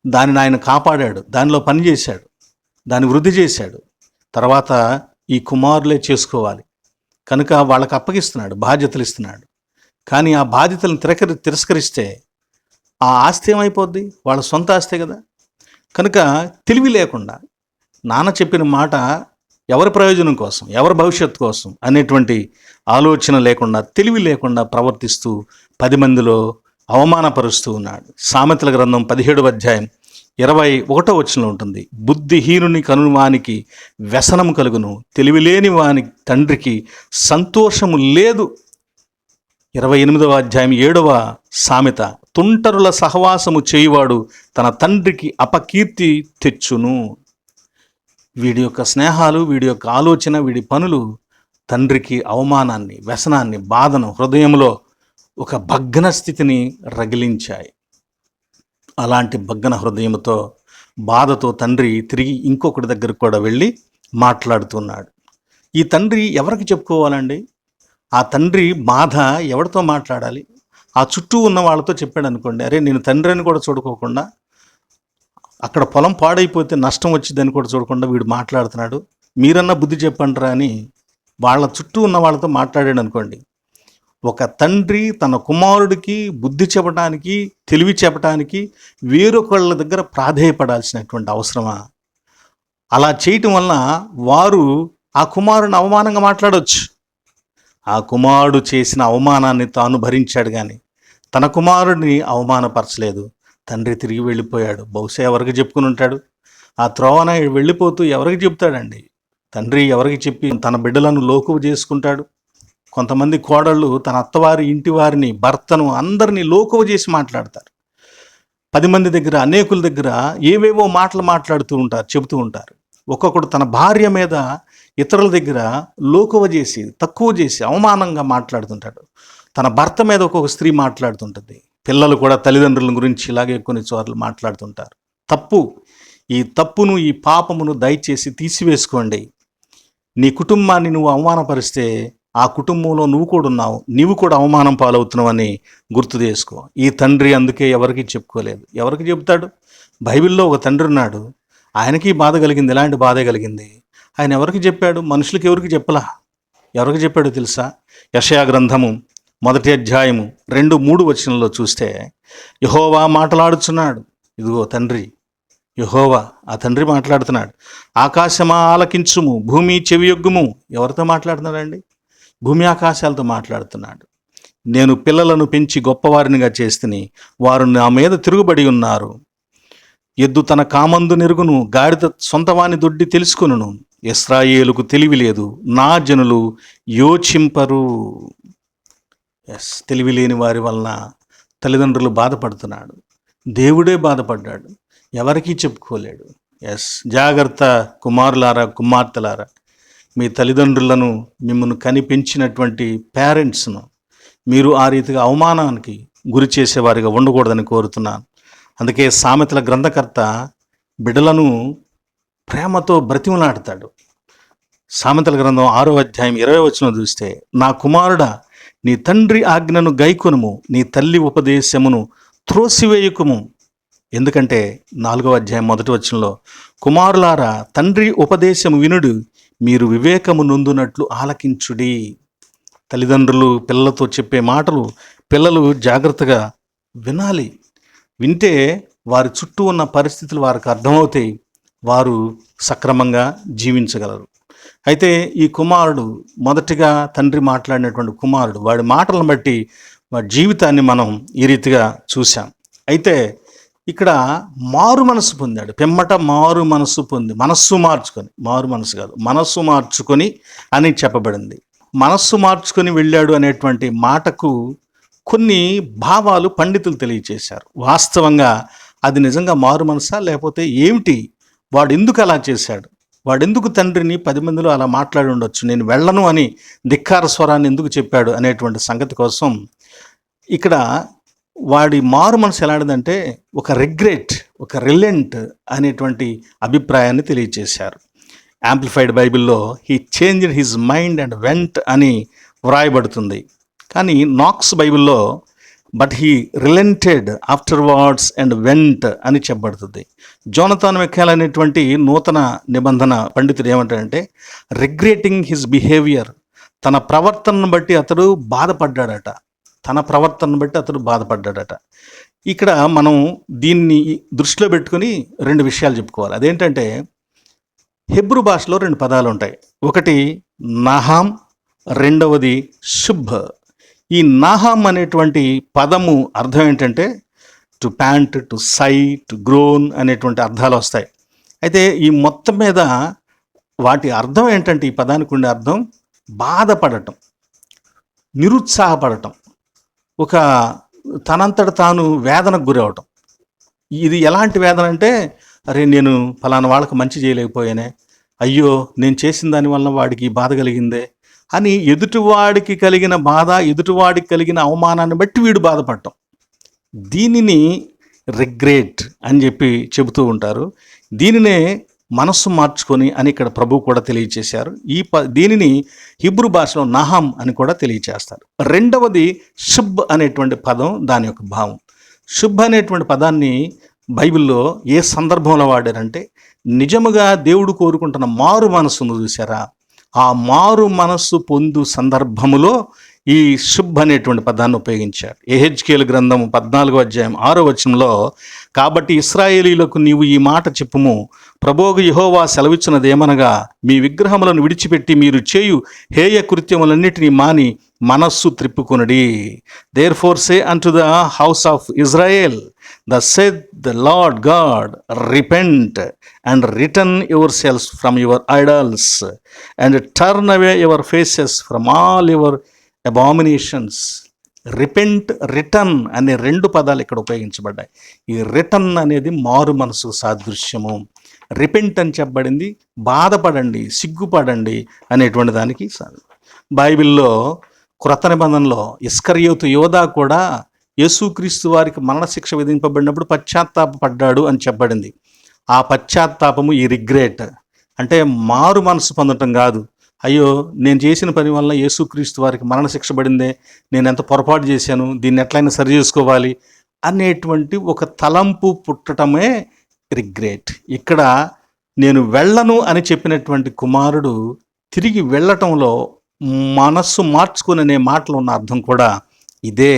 దానిని ఆయన కాపాడాడు, దానిలో పని చేశాడు, దాన్ని వృద్ధి చేశాడు. తర్వాత ఈ కుమారులే చేసుకోవాలి కనుక వాళ్ళకి అప్పగిస్తున్నాడు, బాధ్యతలు ఇస్తున్నాడు. కానీ ఆ బాధ్యతలను తిరస్కరిస్తే ఆ ఆస్తి ఏమైపోద్ది? వాళ్ళ సొంత ఆస్తే కదా. కనుక తెలివి లేకుండా నాన్న చెప్పిన మాట ఎవరి ప్రయోజనం కోసం, ఎవరి భవిష్యత్తు కోసం అనేటువంటి ఆలోచన లేకుండా, తెలివి లేకుండా ప్రవర్తిస్తూ 10 మందిలో అవమానపరుస్తూ ఉన్నాడు. సామెతల గ్రంథం 17వ అధ్యాయం 21వ వచనంలో ఉంటుంది, బుద్ధిహీనుని కనువానికి వ్యసనము కలుగును, తెలివిలేని వాని తండ్రికి సంతోషము లేదు. 28వ అధ్యాయం 7వ సామెత, తుంటరుల సహవాసము చేయువాడు తన తండ్రికి అపకీర్తి తెచ్చును. వీడి యొక్క స్నేహాలు, వీడి యొక్క ఆలోచన, వీడి పనులు తండ్రికి అవమానాన్ని, వ్యసనాన్ని, బాధను, హృదయంలో ఒక భగ్న స్థితిని రగిలించాయి. అలాంటి భగ్న హృదయంతో, బాధతో తండ్రి తిరిగి ఇంకొకటి దగ్గరకు కూడా వెళ్ళి మాట్లాడుతున్నాడు. ఈ తండ్రి ఎవరికి చెప్పుకోవాలండి? ఆ తండ్రి బాధ ఎవరితో మాట్లాడాలి? ఆ చుట్టూ ఉన్న వాళ్ళతో చెప్పాడు అనుకోండి, అరే నేను తండ్రి అని కూడా చూడుకోకుండా, అక్కడ పొలం పాడైపోతే నష్టం వచ్చిందని కూడా చూడకుండా వీడు మాట్లాడుతున్నాడు, మీరన్నా బుద్ధి చెప్పండిరా అని వాళ్ళ చుట్టూ ఉన్న వాళ్ళతో మాట్లాడాడు అనుకోండి. ఒక తండ్రి తన కుమారుడికి బుద్ధి చెప్పడానికి, తెలివి చెప్పడానికి వేరొకళ్ళ దగ్గర ప్రాధేయపడాల్సినటువంటి అవసరమా? అలా చేయటం వలన వారు ఆ కుమారుని అవమానంగా మాట్లాడవచ్చు. ఆ కుమారుడు చేసిన అవమానాన్ని తాను భరించాడు, కానీ తన కుమారుడిని అవమానపరచలేదు. తండ్రి తిరిగి వెళ్ళిపోయాడు. బహుశా ఎవరికి చెప్పుకుని ఉంటాడు? ఆ త్రోవన వెళ్ళిపోతూ ఎవరికి చెప్తాడండి? తండ్రి ఎవరికి చెప్పి తన బిడ్డలను లోకువ చేసుకుంటాడు? కొంతమంది కోడళ్ళు తన అత్తవారి ఇంటి వారిని, భర్తను, అందరినీ లోకువ చేసి మాట్లాడతారు. 10 మంది దగ్గర, అనేకుల దగ్గర ఏవేవో మాటలు మాట్లాడుతూ ఉంటారు, చెబుతూ ఉంటారు. ఒక్కొక్కడు తన భార్య మీద ఇతరుల దగ్గర లోకువ చేసి, తక్కువ చేసి, అవమానంగా మాట్లాడుతుంటాడు. తన భర్త మీద ఒక్కొక్క స్త్రీ మాట్లాడుతుంటుంది. పిల్లలు కూడా తల్లిదండ్రుల గురించి ఇలాగే కొన్నిసార్లు మాట్లాడుతుంటారు. తప్పు. ఈ తప్పును, ఈ పాపమును దయచేసి తీసివేసుకోండి. నీ కుటుంబాన్ని నువ్వు అవమానపరిస్తే ఆ కుటుంబంలో నువ్వు కూడా ఉన్నావు, నీవు కూడా అవమానం పాలవుతున్నావని గుర్తు చేసుకో. ఈ తండ్రి అందుకే ఎవరికి చెప్పుకోలేదు. ఎవరికి చెబుతాడు? బైబిల్లో ఒక తండ్రి ఉన్నాడు, ఆయనకి బాధ కలిగింది, ఎలాంటి బాధ కలిగింది. ఆయన ఎవరికి చెప్పాడు? మనుషులకి ఎవరికి చెప్పలా. ఎవరికి చెప్పాడో తెలుసా? యెషయా గ్రంథము 1వ అధ్యాయము 2-3 వచనంలో చూస్తే, యెహోవా మాట్లాడుచున్నాడు. ఇదిగో తండ్రి, యెహోవా ఆ తండ్రి మాట్లాడుతున్నాడు. ఆకాశమా ఆలకించుము, భూమి చెవియొగ్గుము. ఎవరితో మాట్లాడుతున్నాడండి? భూమి ఆకాశాలతో మాట్లాడుతున్నాడు. నేను పిల్లలను పెంచి గొప్పవారినిగా చేస్తుని, వారు నా మీద తిరుగుబడి ఉన్నారు. ఎద్దు తన కామందు నెరుగును, గాడిద సొంతవాని దొడ్డి తెలుసుకొనును. ఇశ్రాయేలుకు తెలివి లేదు, నా జనులు యోచింపరు. తెలివి లేని వారి వలన తల్లిదండ్రులు బాధపడుతున్నాడు. దేవుడే బాధపడ్డాడు, ఎవరికీ చెప్పుకోలేడు. జాగ్రత్త కుమారులారా, కుమార్తెలారా, మీ తల్లిదండ్రులను, మిమ్మల్ని కనిపించినటువంటి పేరెంట్స్ను మీరు ఆ రీతిగా అవమానానికి గురి చేసేవారిగా ఉండకూడదని కోరుతున్నాను. అందుకే సామెతల గ్రంథకర్త బిడ్డలను ప్రేమతో బ్రతిమలాడతాడు. సామెతల గ్రంథం 6వ అధ్యాయం 20వ వచనం చూస్తే, నా కుమారుడా, నీ తండ్రి ఆజ్ఞను గైకొనుము, నీ తల్లి ఉపదేశమును త్రోసివేయుకుము. ఎందుకంటే 4వ అధ్యాయం 1వ వచనంలో, కుమారులారా తండ్రి ఉపదేశము వినుడు, మీరు వివేకము నొందునట్లు ఆలకించుడి. తల్లిదండ్రులు పిల్లలతో చెప్పే మాటలు పిల్లలు జాగ్రత్తగా వినాలి. వింటే వారి చుట్టూ ఉన్న పరిస్థితులు వారికి అర్థమవుతాయి, వారు సక్రమంగా జీవించగలరు. అయితే ఈ కుమారుడు, మొదటిగా తండ్రి మాట్లాడినటువంటి కుమారుడు, వాడి మాటలను బట్టి వాడి జీవితాన్ని మనం ఈ రీతిగా చూసాం. అయితే ఇక్కడ మారు మనసు పొందాడు. పిమ్మట మారు మనసు పొంది, మనస్సు మార్చుకొని, మారు మనసు కాదు, మనస్సు మార్చుకొని అని చెప్పబడింది. మనస్సు మార్చుకొని వెళ్ళాడు అనేటువంటి మాటకు కొన్ని భావాలు పండితులు తెలియచేశారు. వాస్తవంగా అది నిజంగా మారు మనసా, లేకపోతే ఏమిటి? వాడు ఎందుకు అలా చేశాడు? వాడెందుకు తండ్రిని 10 మందిలో అలా మాట్లాడి ఉండొచ్చు, నేను వెళ్ళను అని ధిక్కార స్వరాన్ని ఎందుకు చెప్పాడు అనేటువంటి సంగతి కోసం ఇక్కడ వాడి మారు మనసు ఎలాంటిదంటే ఒక రిగ్రెట్, ఒక రిలెంట్ అనేటువంటి అభిప్రాయాన్ని తెలియచేశారు. యాంప్లిఫైడ్ బైబిల్లో he changed his mind and vent అని వ్రాయబడుతుంది. కానీ నాక్స్ బైబిల్లో బట్ హీ రిలెంటెడ్ ఆఫ్టర్ వర్డ్స్ అండ్ వెంట్ అని చెప్పబడుతుంది. జోనతాన్ మెక్కాల్ అనేటువంటి నూతన నిబంధన పండితుడు ఏమంటాడంటే, రిగ్రెటింగ్ హిజ్ బిహేవియర్, తన ప్రవర్తనను బట్టి అతడు బాధపడ్డాడట. ఇక్కడ మనం దీన్ని దృష్టిలో పెట్టుకుని 2 విషయాలు చెప్పుకోవాలి. అదేంటంటే, హెబ్రూ భాషలో 2 పదాలు ఉంటాయి. ఒకటి నహాం, రెండవది శుభ్. ఈ నాహాం అనేటువంటి పదము అర్థం ఏంటంటే to pant, to sigh, to groan అనేటువంటి అర్థాలు వస్తాయి. అయితే ఈ మొత్తం మీద వాటి అర్థం ఏంటంటే, ఈ పదానికి ఉండే అర్థం బాధపడటం, నిరుత్సాహపడటం, ఒక తనంతట తాను వేదనకు గురవటం. ఇది ఎలాంటి వేదన అంటే, అరే నేను ఫలానా వాళ్ళకి మంచి చేయలేకపోయానే, అయ్యో నేను చేసిన దానివల్ల వాడికి బాధ కలిగిందే అని ఎదుటివాడికి కలిగిన బాధ, ఎదుటివాడికి కలిగిన అవమానాన్ని బట్టి వీడు బాధపడటం. దీనిని రిగ్రెట్ అని చెప్పి చెబుతూ ఉంటారు. దీనినే మనస్సు మార్చుకొని అని ఇక్కడ ప్రభు కూడా తెలియచేశారు. దీనిని హిబ్రూ భాషలో నహాం అని కూడా తెలియచేస్తారు. రెండవది శుభ్ అనేటువంటి పదం, దాని యొక్క భావం. శుభ్ అనేటువంటి పదాన్ని బైబిల్లో ఏ సందర్భంలో వాడారంటే, నిజముగా దేవుడు కోరుకుంటున్న మారు మనస్సును చూసారా, ఆ మారు మనస్సు పొందు సందర్భములో ఈ శుభ్ అనేటువంటి పదాన్ని ఉపయోగించారు. యెహెజ్కేలు గ్రంథము 14వ అధ్యాయం 6వ వచనంలో, కాబట్టి ఇశ్రాయేలీయులకు నీవు ఈ మాట చెప్పుము, ప్రభువు యెహోవా సెలవిచ్చినదేమనగా, మీ విగ్రహములను విడిచిపెట్టి మీరు చేయు హేయ కృత్యములన్నిటినీ మాని మనస్సు త్రిప్పుకొనుడి. Therefore say unto the house of Israel, thus saith the Lord God, repent and return yourselves from your idols and turn away your faces from all your abominations. Repent, return అనే 2 పదాలు ఇక్కడ ఉపయోగించబడ్డాయి. ఈ రిటర్న్ అనేది మారు మనసు సాదృశ్యము. రిపెంట్ అని చెప్పబడింది బాధపడండి, సిగ్గుపడండి అనేటువంటి దానికి. బైబిల్లో క్రొత్త నిబంధనలో ఇస్కరియోతు యోధా కూడా యేసుక్రీస్తు వారికి మరణశిక్ష విధింపబడినప్పుడు పశ్చాత్తాపడ్డాడు అని చెప్పబడింది. ఆ పశ్చాత్తాపము ఈ రిగ్రెట్ అంటే మారు మనసు పొందటం కాదు. అయ్యో నేను చేసిన పని వల్ల యేసుక్రీస్తు వారికి మరణశిక్ష పడిందే, నేను ఎంత పొరపాటు చేశాను, దీన్ని ఎట్లయినా సరి చేసుకోవాలి అనేటువంటి ఒక తలంపు పుట్టటమే రిగ్రెట్. ఇక్కడ నేను వెళ్ళను అని చెప్పినటువంటి కుమారుడు తిరిగి వెళ్ళటంలో మనస్సు మార్చుకునే మాటలు ఉన్న అర్థం కూడా ఇదే.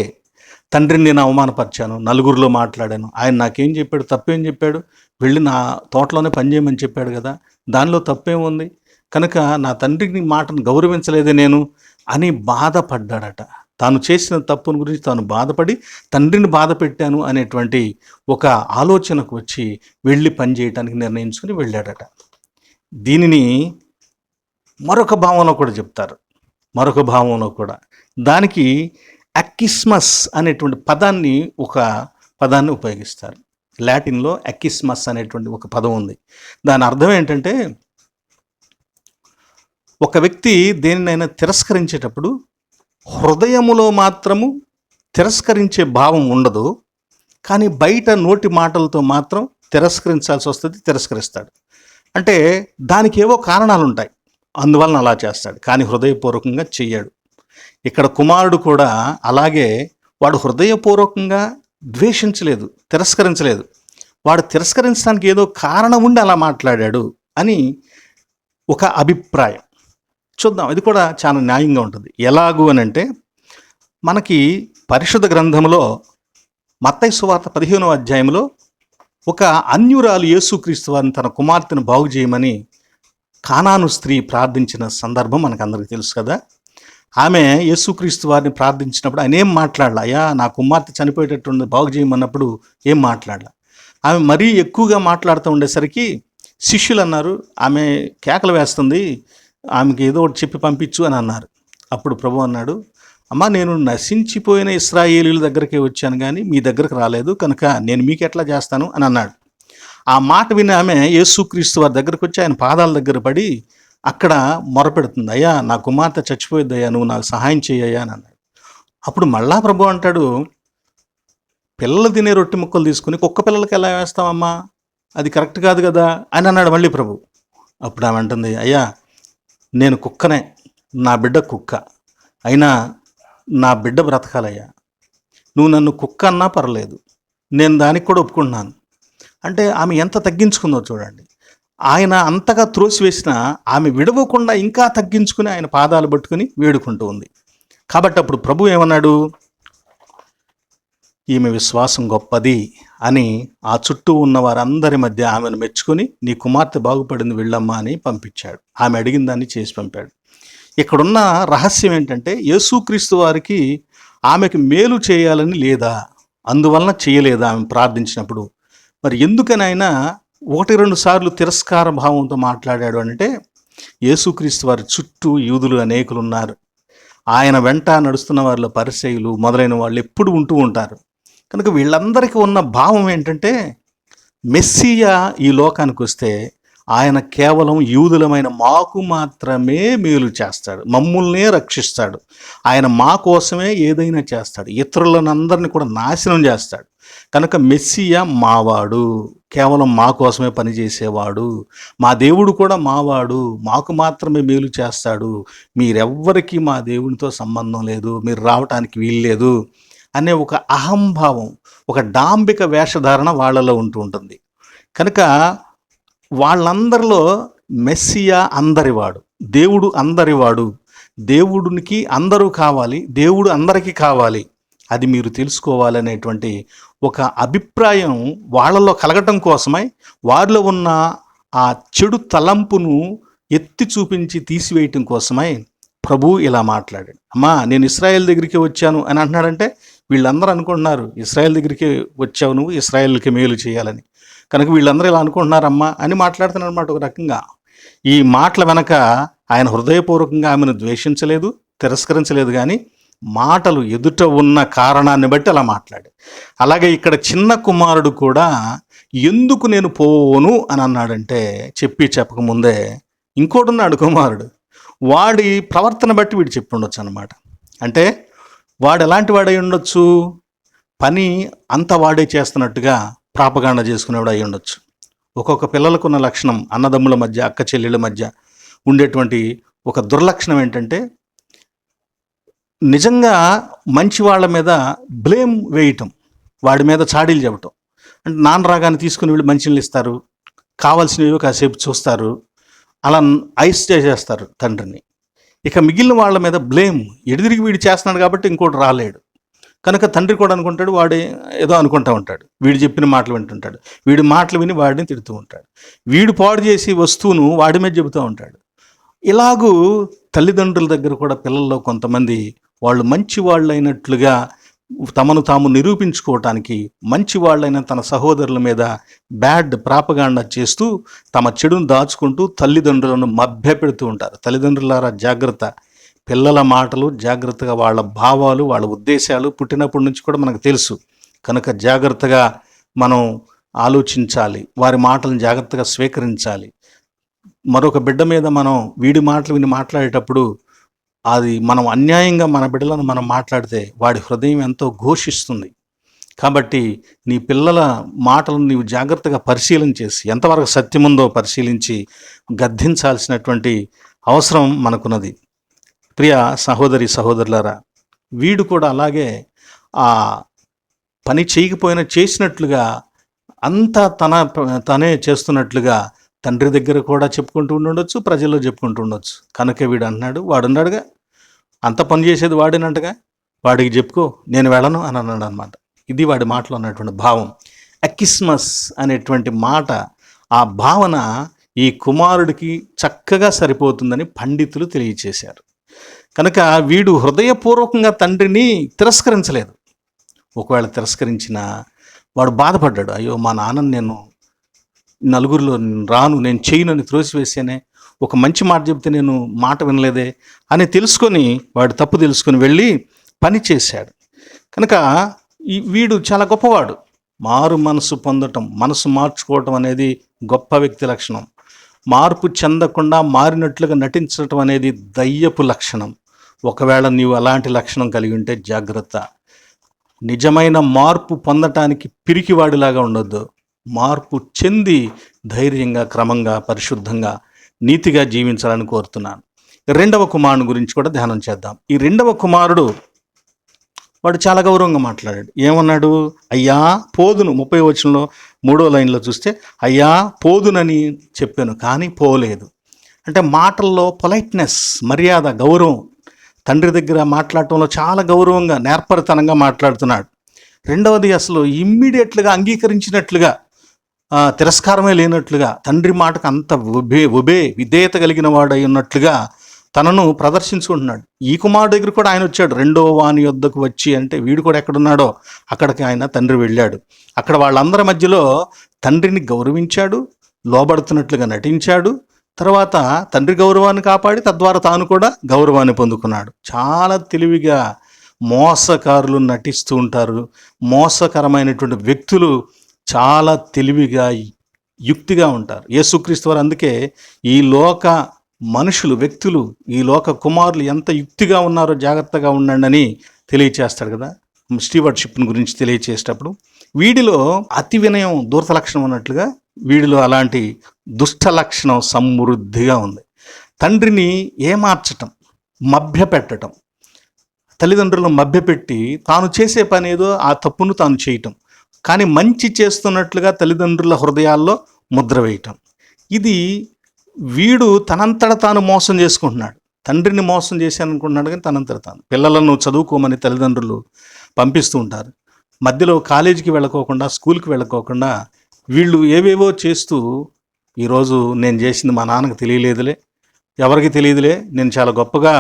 తండ్రిని నేను అవమానపరిచాను, నలుగురిలో మాట్లాడాను, ఆయన నాకేం చెప్పాడు, తప్పేం చెప్పాడు, వెళ్ళి నా తోటలోనే పనిచేయమని చెప్పాడు కదా, దానిలో తప్పేముంది, కనుక నా తండ్రికి మాటను గౌరవించలేదే నేను అని బాధపడ్డాడట. తాను చేసిన తప్పును గురించి తాను బాధపడి తండ్రిని బాధ పెట్టాను అనేటువంటి ఒక ఆలోచనకు వచ్చి వెళ్ళి పని చేయడానికి నిర్ణయించుకుని వెళ్ళాడట. దీనిని మరొక భావంలో కూడా చెప్తారు. మరొక భావంలో కూడా దానికి అక్కిస్మస్ అనేటువంటి పదాన్ని, ఒక పదాన్ని ఉపయోగిస్తారు. లాటిన్లో అక్కిస్మస్ అనేటువంటి ఒక పదం ఉంది. దాని అర్థం ఏంటంటే, ఒక వ్యక్తి దేనినైనా తిరస్కరించేటప్పుడు హృదయములో మాత్రము తిరస్కరించే భావం ఉండదు, కానీ బయట నోటి మాటలతో మాత్రం తిరస్కరించాల్సి వస్తుంది, తిరస్కరిస్తాడు. అంటే దానికి ఏవో కారణాలు ఉంటాయి, అందువలన అలా చేస్తాడు, కానీ హృదయపూర్వకంగా చెయ్యడు. ఇక్కడ కుమారుడు కూడా అలాగే, వాడు హృదయపూర్వకంగా ద్వేషించలేదు, తిరస్కరించలేదు, వాడు తిరస్కరించడానికి ఏదో కారణం ఉండి అలా మాట్లాడాడు అని ఒక అభిప్రాయం. చూద్దాం, ఇది కూడా చాలా న్యాయంగా ఉంటుంది. ఎలాగూ అని అంటే, మనకి పరిశుద్ధ గ్రంథంలో మత్తయి సువార్త 15వ అధ్యాయంలో ఒక అన్యురాలు యేసుక్రీస్తు వారిని తన కుమార్తెను బాగు చేయమని కానాను స్త్రీ ప్రార్థించిన సందర్భం మనకందరికీ తెలుసు కదా. ఆమె యేసుక్రీస్తు వారిని ప్రార్థించినప్పుడు ఆయన ఏం మాట్లాడలా, అయ్యా నా కుమార్తె చనిపోయేటట్టు బాగు చేయమన్నప్పుడు ఏం మాట్లాడలా. ఆమె మరీ ఎక్కువగా మాట్లాడుతూ ఉండేసరికి శిష్యులు అన్నారు, ఆమె కేకలు వేస్తుంది, ఆమెకి ఏదో ఒకటి చెప్పి పంపించు అని అన్నారు. అప్పుడు ప్రభు అన్నాడు, అమ్మా నేను నశించిపోయిన ఇశ్రాయేలీయుల దగ్గరికి వచ్చాను కానీ మీ దగ్గరకు రాలేదు, కనుక నేను మీకు ఎట్లా చేస్తాను అని అన్నాడు. ఆ మాట విని ఆమె యేసుక్రీస్తు వారి దగ్గరకు వచ్చి ఆయన పాదాల దగ్గర పడి అక్కడ మొరపెడుతుంది, అయ్యా నా కుమార్తె చచ్చిపోయిద్దయ్యా, నువ్వు నాకు సహాయం చేయయ్యా అని అన్నాడు. అప్పుడు మళ్ళా ప్రభు అంటాడు, పిల్లలు తినే రొట్టె ముక్కలు తీసుకుని కుక్క పిల్లలకి ఎలా వేస్తామమ్మా, అది కరెక్ట్ కాదు కదా అని అన్నాడు మళ్ళీ ప్రభు. అప్పుడు ఆమె అంటుంది, అయ్యా నేను కుక్కనే, నా బిడ్డ కుక్క, అయినా నా బిడ్డ బ్రతకాలయ్యా, నువ్వు నన్ను కుక్క అన్నా పర్లేదు, నేను దానికి కూడా ఒప్పుకుంటున్నాను. అంటే ఆమె ఎంత తగ్గించుకుందో చూడండి. ఆయన అంతగా త్రోసివేసినా ఆమె విడవకుండా ఇంకా తగ్గించుకుని ఆయన పాదాలు పట్టుకుని వేడుకుంటూ ఉంది. కాబట్టి అప్పుడు ప్రభు ఏమన్నాడు, ఈమె విశ్వాసం గొప్పది అని ఆ చుట్టూ ఉన్న వారందరి మధ్య ఆమెను మెచ్చుకొని, నీ కుమార్తె బాగుపడింది వెళ్ళమ్మా అని పంపించాడు. ఆమె అడిగిన దాన్ని చేసి పంపాడు. ఇక్కడున్న రహస్యం ఏంటంటే, యేసుక్రీస్తు వారికి ఆమెకు మేలు చేయాలని లేదా, అందువలన చేయలేదా ఆమె ప్రార్థించినప్పుడు? మరి ఎందుకని ఆయన 1-2 సార్లు తిరస్కార భావంతో మాట్లాడాడు అంటే, యేసుక్రీస్తు వారి చుట్టూ యూదులు అనేకులు ఉన్నారు. ఆయన వెంట నడుస్తున్న వారిలో పరిసయ్యులు మొదలైన వాళ్ళు ఎప్పుడు ఉంటూ ఉంటారు. కనుక వీళ్ళందరికీ ఉన్న భావం ఏంటంటే, మెస్సియా ఈ లోకానికి వస్తే ఆయన కేవలం యూదులమైన మాకు మాత్రమే మేలు చేస్తాడు, మమ్ముల్నే రక్షిస్తాడు. ఆయన మా కోసమే ఏదైనా చేస్తాడు, ఇతరులను అందరినీ కూడా నాశనం చేస్తాడు. కనుక మెస్సియా మావాడు, కేవలం మా కోసమే పనిచేసేవాడు, మా దేవుడు కూడా మావాడు, మాకు మాత్రమే మేలు చేస్తాడు, మీరెవ్వరికీ మా దేవునితో సంబంధం లేదు, మీరు రావటానికి వీల్లేదు అనే ఒక అహంభావం, ఒక డాంబిక వేషధారణ వాళ్ళలో ఉంటూ ఉంటుంది. కనుక వాళ్ళందరిలో మెస్సియా అందరివాడు, దేవుడు అందరివాడు, దేవుడికి అందరూ కావాలి, దేవుడు అందరికీ కావాలి, అది మీరు తెలుసుకోవాలనేటువంటి ఒక అభిప్రాయం వాళ్ళలో కలగటం కోసమై, వారిలో ఉన్న ఆ చెడు తలంపును ఎత్తి చూపించి తీసివేయటం కోసమై ప్రభు ఇలా మాట్లాడాడు. అమ్మా నేను ఇశ్రాయేల్ దగ్గరికి వచ్చాను అని అంటున్నాడంటే, వీళ్ళందరూ అనుకుంటున్నారు ఇశ్రాయేల్ దగ్గరికి వచ్చావు నువ్వు ఇశ్రాయేల్కి మేలు చేయాలని, కనుక వీళ్ళందరూ ఇలా అనుకుంటున్నారమ్మా అని మాట్లాడుతున్నారు అన్నమాట. ఒక రకంగా ఈ మాటల వెనక ఆయన హృదయపూర్వకంగా ఆమెను ద్వేషించలేదు, తిరస్కరించలేదు, కానీ మాటలు ఎదుట ఉన్న కారణాన్ని బట్టి అలా మాట్లాడు. అలాగే ఇక్కడ చిన్న కుమారుడు కూడా ఎందుకు నేను పోను అని అన్నాడంటే, చెప్పకముందే ఇంకోటి ఉన్నాడు కుమారుడు, వాడి ప్రవర్తన బట్టి వీడు చెప్పి ఉండొచ్చు అన్నమాట. అంటే వాడు ఎలాంటి వాడై ఉండొచ్చు, పని అంత వాడే చేస్తున్నట్టుగా ప్రాపగాండ చేసుకునేవాడు అయి ఉండొచ్చు. ఒక్కొక్క పిల్లలకున్న లక్షణం, అన్నదమ్ముల మధ్య అక్క చెల్లెళ్ళ మధ్య ఉండేటువంటి ఒక దుర్లక్షణం ఏంటంటే, నిజంగా మంచి వాళ్ళ మీద బ్లేమ్ వేయటం, వాడి మీద చాడీలు చెప్పటం. అంటే నాన్న రాగానే తీసుకుని వీళ్ళు మంచినీళ్ళు ఇస్తారు, కావాల్సినవి కాసేపు చూస్తారు, అలా ఐస్ చేసేస్తారు తండ్రిని. ఇక మిగిలిన వాళ్ళ మీద బ్లేమ్, ఎడిదిరిగి వీడు చేస్తున్నాడు కాబట్టి ఇంకోటి రాలేడు, కనుక తండ్రి కూడా అనుకుంటాడు వాడే ఏదో అనుకుంటూ ఉంటాడు, వీడు చెప్పిన మాటలు వింటుంటాడు, వీడి మాటలు విని వాడిని తిడుతూ ఉంటాడు, వీడు పాడు చేసి వస్తువును వాడి మీద చెబుతూ ఉంటాడు. ఇలాగూ తల్లిదండ్రుల దగ్గర కూడా పిల్లల్లో కొంతమంది వాళ్ళు మంచి వాళ్ళైనట్లుగా తమను తాము నిరూపించుకోవటానికి మంచి వాళ్ళైన తన సహోదరుల మీద బ్యాడ్ ప్రాపగాండా చేస్తూ తమ చెడును దాచుకుంటూ తల్లిదండ్రులను మభ్యపెడుతూ ఉంటారు. తల్లిదండ్రులారా జాగ్రత్త, పిల్లల మాటలు జాగ్రత్తగా, వాళ్ళ భావాలు వాళ్ళ ఉద్దేశాలు పుట్టినప్పటి నుంచి కూడా మనకు తెలుసు, కనుక జాగ్రత్తగా మనం ఆలోచించాలి, వారి మాటలను జాగ్రత్తగా స్వీకరించాలి. మరొక బిడ్డ మీద మనం వీడి మాటలు విని మాట్లాడేటప్పుడు అది మనం అన్యాయంగా మన బిడ్డలను మనం మాట్లాడితే వాడి హృదయం ఎంతో ఘోషిస్తుంది. కాబట్టి నీ పిల్లల మాటలను నీవు జాగ్రత్తగా పరిశీలన చేసి ఎంతవరకు సత్యముందో పరిశీలించి గద్దించాల్సినటువంటి అవసరం మనకున్నది. ప్రియ సహోదరి సహోదరులారా, వీడు కూడా అలాగే ఆ పని చేయకపోయినా చేసినట్లుగా అంతా తనే చేస్తున్నట్లుగా తండ్రి దగ్గర కూడా చెప్పుకుంటూ ఉండొచ్చు, ప్రజల్లో చెప్పుకుంటూ ఉండొచ్చు. కనుక వీడు అంటున్నాడు, వాడున్నాడుగా అంత పని చేసేది వాడినంటగా, వాడికి చెప్పుకో నేను వెళ్ళను అని అన్నాడు అనమాట. ఇది వాడి మాటలో ఉన్నటువంటి భావం. అకిస్మస్ అనేటువంటి మాట, ఆ భావన ఈ కుమారుడికి చక్కగా సరిపోతుందని పండితులు తెలియచేశారు. కనుక వీడు హృదయపూర్వకంగా తండ్రిని తిరస్కరించలేదు. ఒకవేళ తిరస్కరించినా వాడు బాధపడ్డాడు, అయ్యో మా నాన్నని నేను నలుగురిలో రాను, నేను చేయనని త్రోసివేసానే, ఒక మంచి మాట చెబితే నేను మాట వినలేదే అని తెలుసుకొని, వాడు తప్పు తెలుసుకొని వెళ్ళి పని చేశాడు. కనుక వీడు చాలా గొప్పవాడు. మారు మనసు పొందటం, మనసు మార్చుకోవటం అనేది గొప్ప వ్యక్తి లక్షణం. మార్పు చెందకుండా మారినట్లుగా నటించటం అనేది దయ్యపు లక్షణం. ఒకవేళ నీవు అలాంటి లక్షణం కలిగి ఉంటే జాగ్రత్త. నిజమైన మార్పు పొందటానికి పిరికివాడిలాగా ఉండొద్దు. మార్పు చెంది ధైర్యంగా, క్రమంగా, పరిశుద్ధంగా, నీతిగా జీవించాలని కోరుతున్నాను. రెండవ కుమారుని గురించి కూడా ధ్యానం చేద్దాం. ఈ రెండవ కుమారుడు వాడు చాలా గౌరవంగా మాట్లాడాడు. ఏమన్నాడు? అయ్యా పోదును. 30వ వచనంలో 3వ లైన్లో చూస్తే, అయ్యా పోదునని చెప్పాను కానీ పోలేదు. అంటే మాటల్లో పొలైట్నెస్, మర్యాద, గౌరవం, తండ్రి దగ్గర మాట్లాడటంలో చాలా గౌరవంగా, నేర్పరితనంగా మాట్లాడుతున్నాడు. రెండవది అసలు ఇమ్మీడియట్లుగా అంగీకరించినట్లుగా, తిరస్కారమే లేనట్లుగా, తండ్రి మాటకు అంత విధేయత కలిగిన వాడై ఉన్నట్లుగా తనను ప్రదర్శించుకుంటున్నాడు. ఈ కుమారుడు దగ్గర కూడా ఆయన వచ్చాడు. రెండో వాని యొద్దకు వచ్చి అంటే వీడు కూడా ఎక్కడున్నాడో అక్కడికి ఆయన తండ్రి వెళ్ళాడు. అక్కడ వాళ్ళందరి మధ్యలో తండ్రిని గౌరవించాడు, లోబడుతున్నట్లుగా నటించాడు. తర్వాత తండ్రి గౌరవాన్ని కాపాడి తద్వారా తాను కూడా గౌరవాన్ని పొందుకున్నాడు. చాలా తెలివిగా మోసకారులు నటిస్తూ ఉంటారు. మోసకరమైనటువంటి వ్యక్తులు చాలా తెలివిగా యుక్తిగా ఉంటారు. యేసుక్రీస్తు వారు అందుకే ఈ లోక మనుషులు, వ్యక్తులు, ఈ లోక కుమారులు ఎంత యుక్తిగా ఉన్నారో జాగ్రత్తగా ఉండండి అని తెలియచేస్తాడు కదా, స్టీవర్డ్షిప్ని గురించి తెలియచేసేటప్పుడు. వీడిలో అతి వినయం దూరత లక్షణం ఉన్నట్లుగా వీడిలో అలాంటి దుష్ట లక్షణం సమృద్ధిగా ఉంది. తండ్రిని ఏమార్చటం, మభ్యపెట్టడం, తల్లిదండ్రులను మభ్యపెట్టి తాను చేసే పని ఏదో ఆ తప్పును తాను చేయటం, కానీ మంచి చేస్తున్నట్లుగా తల్లిదండ్రుల హృదయాల్లో ముద్ర వేయటం. ఇది వీడు తనంతట తాను మోసం చేసుకుంటున్నాడు. తండ్రిని మోసం చేశాను అనుకుంటున్నాడు, కానీ తనంతట తాను. పిల్లలను చదువుకోమని తల్లిదండ్రులు పంపిస్తూ ఉంటారు. మధ్యలో కాలేజీకి వెళ్ళకోకుండా, స్కూల్కి వెళ్ళకోకుండా వీళ్ళు ఏవేవో చేస్తూ, ఈరోజు నేను చేసింది మా నాన్నకు తెలియలేదులే, ఎవరికి తెలియదులే, నేను చాలా గొప్పగా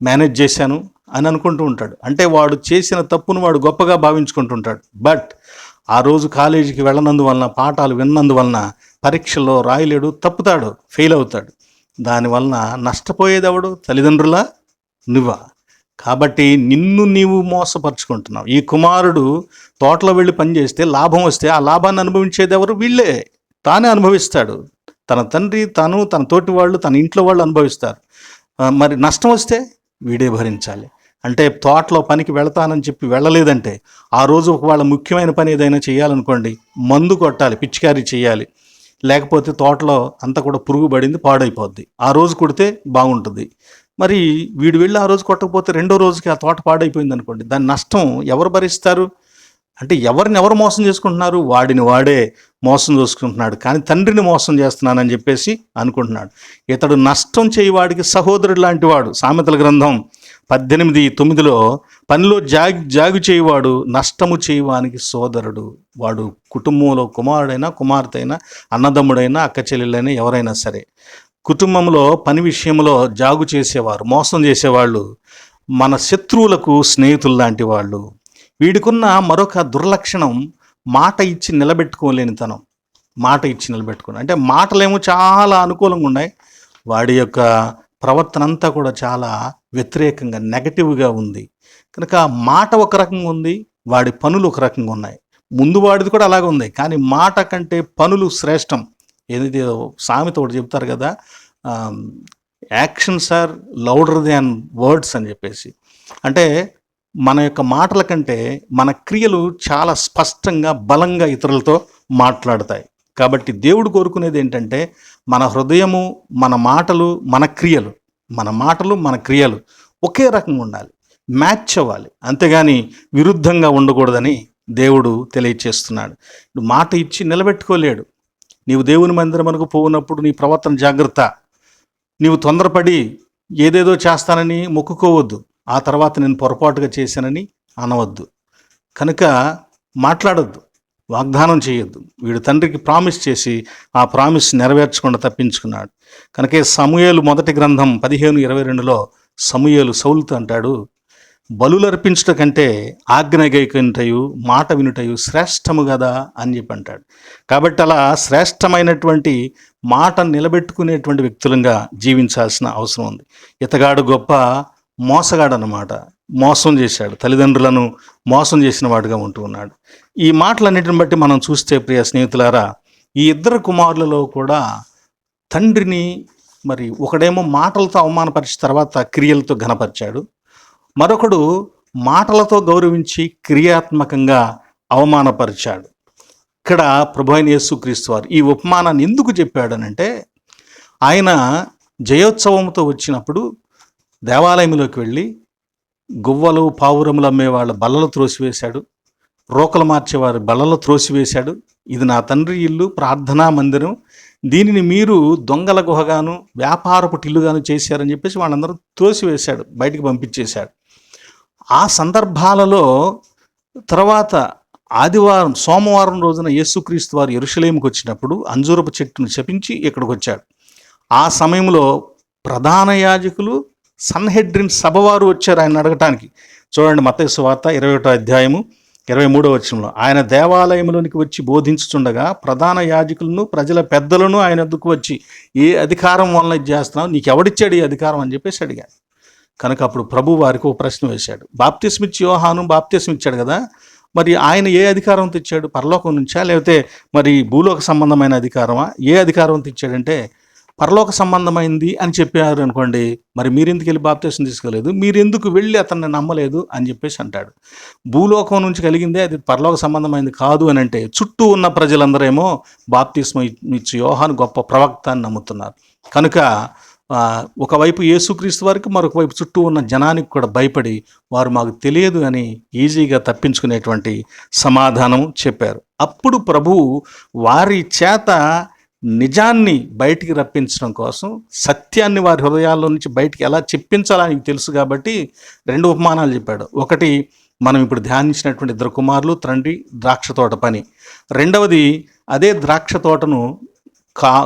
మేనేజ్ చేశాను అని అనుకుంటూ ఉంటాడు. అంటే వాడు చేసిన తప్పును వాడు గొప్పగా భావించుకుంటుంటాడు. బట్ ఆ రోజు కాలేజీకి వెళ్ళనందువలన, పాఠాలు విన్నందువలన పరీక్షల్లో రాయలేడు, తప్పుతాడు, ఫెయిల్ అవుతాడు. దానివలన నష్టపోయేదెవడు? తల్లిదండ్రులా, నువ్వా? కాబట్టి నిన్ను నీవు మోసపరుచుకుంటున్నావు. ఈ కుమారుడు తోటలో వెళ్ళి పనిచేస్తే లాభం వస్తే ఆ లాభాన్ని అనుభవించేది ఎవరు? వీళ్ళే. తానే అనుభవిస్తాడు. తన తండ్రి, తను, తన తోటి వాళ్ళు, తన ఇంట్లో వాళ్ళు అనుభవిస్తారు. మరి నష్టం వస్తే వీడే భరించాలి. అంటే తోటలో పనికి వెళతానని చెప్పి వెళ్ళలేదంటే, ఆ రోజు ఒకవేళ ముఖ్యమైన పని ఏదైనా చేయాలనుకోండి, మందు కొట్టాలి, పిచికారీ చేయాలి. లేకపోతే తోటలో అంతా కూడా పురుగు పడింది, పాడైపోద్ది. ఆ రోజు కొడితే బాగుంటుంది. మరి వీడు వెళ్ళి ఆ రోజు కొట్టకపోతే రెండో రోజుకి ఆ తోట పాడైపోయింది అనుకోండి, దాని నష్టం ఎవరు భరిస్తారు? అంటే ఎవరిని ఎవరు మోసం చేసుకుంటున్నారు? వాడిని వాడే మోసం చేసుకుంటున్నాడు. కానీ తండ్రిని మోసం చేస్తున్నానని చెప్పేసి అనుకుంటున్నాడు. ఇతడు నష్టం చేయవాడికి సహోదరుడు లాంటి వాడు. సామెతల గ్రంథం 18:9 పనిలో జాగు చేయవాడు నష్టము చేయవానికి సోదరుడు. వాడు కుటుంబంలో కుమారుడైనా, కుమార్తె అయినా, అన్నదమ్ముడైనా, అక్క చెల్లెలైనా, ఎవరైనా సరే, కుటుంబంలో పని విషయంలో జాగు చేసేవారు, మోసం చేసేవాళ్ళు మన శత్రువులకు స్నేహితులు లాంటి వాళ్ళు. వీడికున్న మరొక దుర్లక్షణం మాట ఇచ్చి నిలబెట్టుకోలేనితనం. మాట ఇచ్చి నిలబెట్టుకోని అంటే మాటలేమో చాలా అనుకూలంగా ఉన్నాయి, వాడి యొక్క ప్రవర్తన అంతా కూడా చాలా వ్యతిరేకంగా, నెగటివ్గా ఉంది. కనుక మాట ఒక రకంగా ఉంది, వాడి పనులు ఒక రకంగా ఉన్నాయి. ముందు వాడిది కూడా అలాగే ఉంది, కానీ మాట కంటే పనులు శ్రేష్టం. ఏదైతే సామెత ఒకటి చెప్తారు కదా, actions are louder than words అని చెప్పేసి. అంటే మన యొక్క మాటల కంటే మన క్రియలు చాలా స్పష్టంగా, బలంగా ఇతరులతో మాట్లాడతాయి. కాబట్టి దేవుడు కోరుకునేది ఏంటంటే మన హృదయము, మన మాటలు, మన క్రియలు ఒకే రకంగా ఉండాలి, మ్యాచ్ అవ్వాలి. అంతేగాని విరుద్ధంగా ఉండకూడదని దేవుడు తెలియచేస్తున్నాడు. మాట ఇచ్చి నిలబెట్టుకోలేడు. నీవు దేవుని మందిరమునకు పోవునప్పుడు నీ ప్రవర్తన జాగ్రత్త. నీవు తొందరపడి ఏదేదో చేస్తానని మొక్కుకోవద్దు, ఆ తర్వాత నేను పొరపాటుగా చేశానని అనవద్దు. కనుక మాట్లాడొద్దు, వాగ్దానం చేయొద్దు. వీడు తండ్రికి ప్రామిస్ చేసి ఆ ప్రామిస్ నెరవేర్చకుండా తప్పించుకున్నాడు. కనుకే సమూయేలు మొదటి గ్రంథం 15:22 సమూయేలు సౌలుతో అంటాడు, బలులర్పించుట కంటే ఆజ్ఞ గైకొనుటయు మాట వినుటయు శ్రేష్టము కదా అని చెప్పి అంటాడు. కాబట్టి అలా శ్రేష్టమైనటువంటి మాట నిలబెట్టుకునేటువంటి వ్యక్తులంగా జీవించాల్సిన అవసరం ఉంది. ఇతగాడు గొప్ప మోసగాడు అన్నమాట. మోసం చేశాడు, తల్లిదండ్రులను మోసం చేసిన వాడుగా ఉంటూ ఉన్నాడు. ఈ మాటలన్నిటిని బట్టి మనం చూస్తే ప్రియ స్నేహితులారా, ఈ ఇద్దరు కుమారులలో కూడా తండ్రిని మరి ఒకడేమో మాటలతో అవమానపరిచిన తర్వాత క్రియలతో ఘనపరిచాడు, మరొకడు మాటలతో గౌరవించి క్రియాత్మకంగా అవమానపరిచాడు. ఇక్కడ ప్రభువైన యేసుక్రీస్తు వారు ఈ ఉపమానాన్ని ఎందుకు చెప్పాడనంటే, ఆయన జయోత్సవంతో వచ్చినప్పుడు దేవాలయంలోకి వెళ్ళి గువ్వలు, పావురములు అమ్మే వాళ్ళ బల్లలు త్రోసివేశాడు, రోకలు మార్చేవారి బల్లలు త్రోసివేశాడు. ఇది నా తండ్రి ఇల్లు, ప్రార్థనా మందిరం, దీనిని మీరు దొంగల గుహగాను వ్యాపారపు టిల్లుగాను చేశారని చెప్పేసి వాళ్ళందరూ త్రోసివేశాడు, బయటికి పంపించేశాడు. ఆ సందర్భాలలో తర్వాత సోమవారం రోజున యేసుక్రీస్తు వారు యెరూషలేముకు వచ్చినప్పుడు అంజూరపు చెట్టును శపించి ఇక్కడికి వచ్చాడు. ఆ సమయంలో ప్రధాన యాజకులు సన్హెడ్రిన్ సభ వారు వచ్చారు ఆయన అడగటానికి. చూడండి, మత్తయి సువార్త 21వ అధ్యాయము 23వ వచనంలో, ఆయన దేవాలయంలోనికి వచ్చి బోధించుచుండగా ప్రధాన యాజకులను ప్రజల పెద్దలను ఆయన వద్దకు వచ్చి, ఏ అధికారం వలన ఇది చేస్తున్నావు, నీకు ఎవడిచ్చాడు ఈ అధికారం అని చెప్పేసి అడిగారు. కనుక అప్పుడు ప్రభు వారికి ఒక ప్రశ్న వేశాడు. బాప్తిస్మిచ్చి యోహాను బాప్తిస్మ ఇచ్చాడు కదా, మరి ఆయన ఏ అధికారం తెచ్చాడు? పరలోకం నుంచా, లేకపోతే మరి భూలోక సంబంధమైన అధికారమా? ఏ అధికారం తెచ్చాడంటే పరలోక సంబంధమైంది అని చెప్పారు అనుకోండి, మరి మీరెందుకు వెళ్ళి బాప్తిస్మ తీసుకోలేదు, మీరెందుకు వెళ్ళి అతన్ని నమ్మలేదు అని చెప్పేసి అంటాడు. భూలోకం నుంచి కలిగిందే, అది పరలోక సంబంధమైంది కాదు అని అంటే చుట్టూ ఉన్న ప్రజలందరేమో బాప్తిస్మ ఇచ్చి యోహాను గొప్ప ప్రవక్త అని నమ్ముతున్నారు. కనుక ఒకవైపు యేసుక్రీస్తు వారికి, మరొక వైపు చుట్టూ ఉన్న జనానికి కూడా భయపడి వారు మాకు తెలియదు అని ఈజీగా తప్పించుకునేటువంటి సమాధానం చెప్పారు. అప్పుడు ప్రభువు వారి చేత నిజాన్ని బయటికి రప్పించడం కోసం, సత్యాన్ని వారి హృదయాల్లో నుంచి బయటికి ఎలా చెప్పించాలని తెలుసు కాబట్టి 2 ఉపమానాలు చెప్పాడు. ఒకటి, మనం ఇప్పుడు ధ్యానించినటువంటి 2 కుమారులు తండ్రి ద్రాక్ష తోట పని. రెండవది, అదే ద్రాక్ష తోటను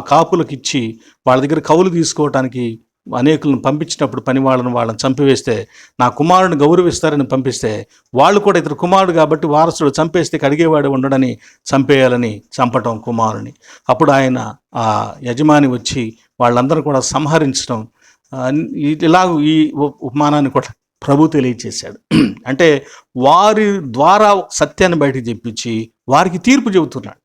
కాపులకు ఇచ్చి వాళ్ళ దగ్గర కౌలు తీసుకోవడానికి అనేకులను పంపించినప్పుడు పని వాళ్ళని చంపివేస్తే, నా కుమారుడిని గౌరవిస్తారని పంపిస్తే, వాళ్ళు కూడా ఇతరు కుమారుడు కాబట్టి వారసుడు చంపేస్తే కడిగేవాడు ఉండడని చంపేయాలని చంపటం కుమారుని. అప్పుడు ఆయన ఆ యజమాని వచ్చి వాళ్ళందరూ కూడా సంహరించడం, ఇలా ఈ ఉపమానాన్ని కూడా ప్రభు తెలియచేశాడు. అంటే వారి ద్వారా సత్యాన్ని బయటికి చెప్పించి వారికి తీర్పు చెబుతున్నాడు.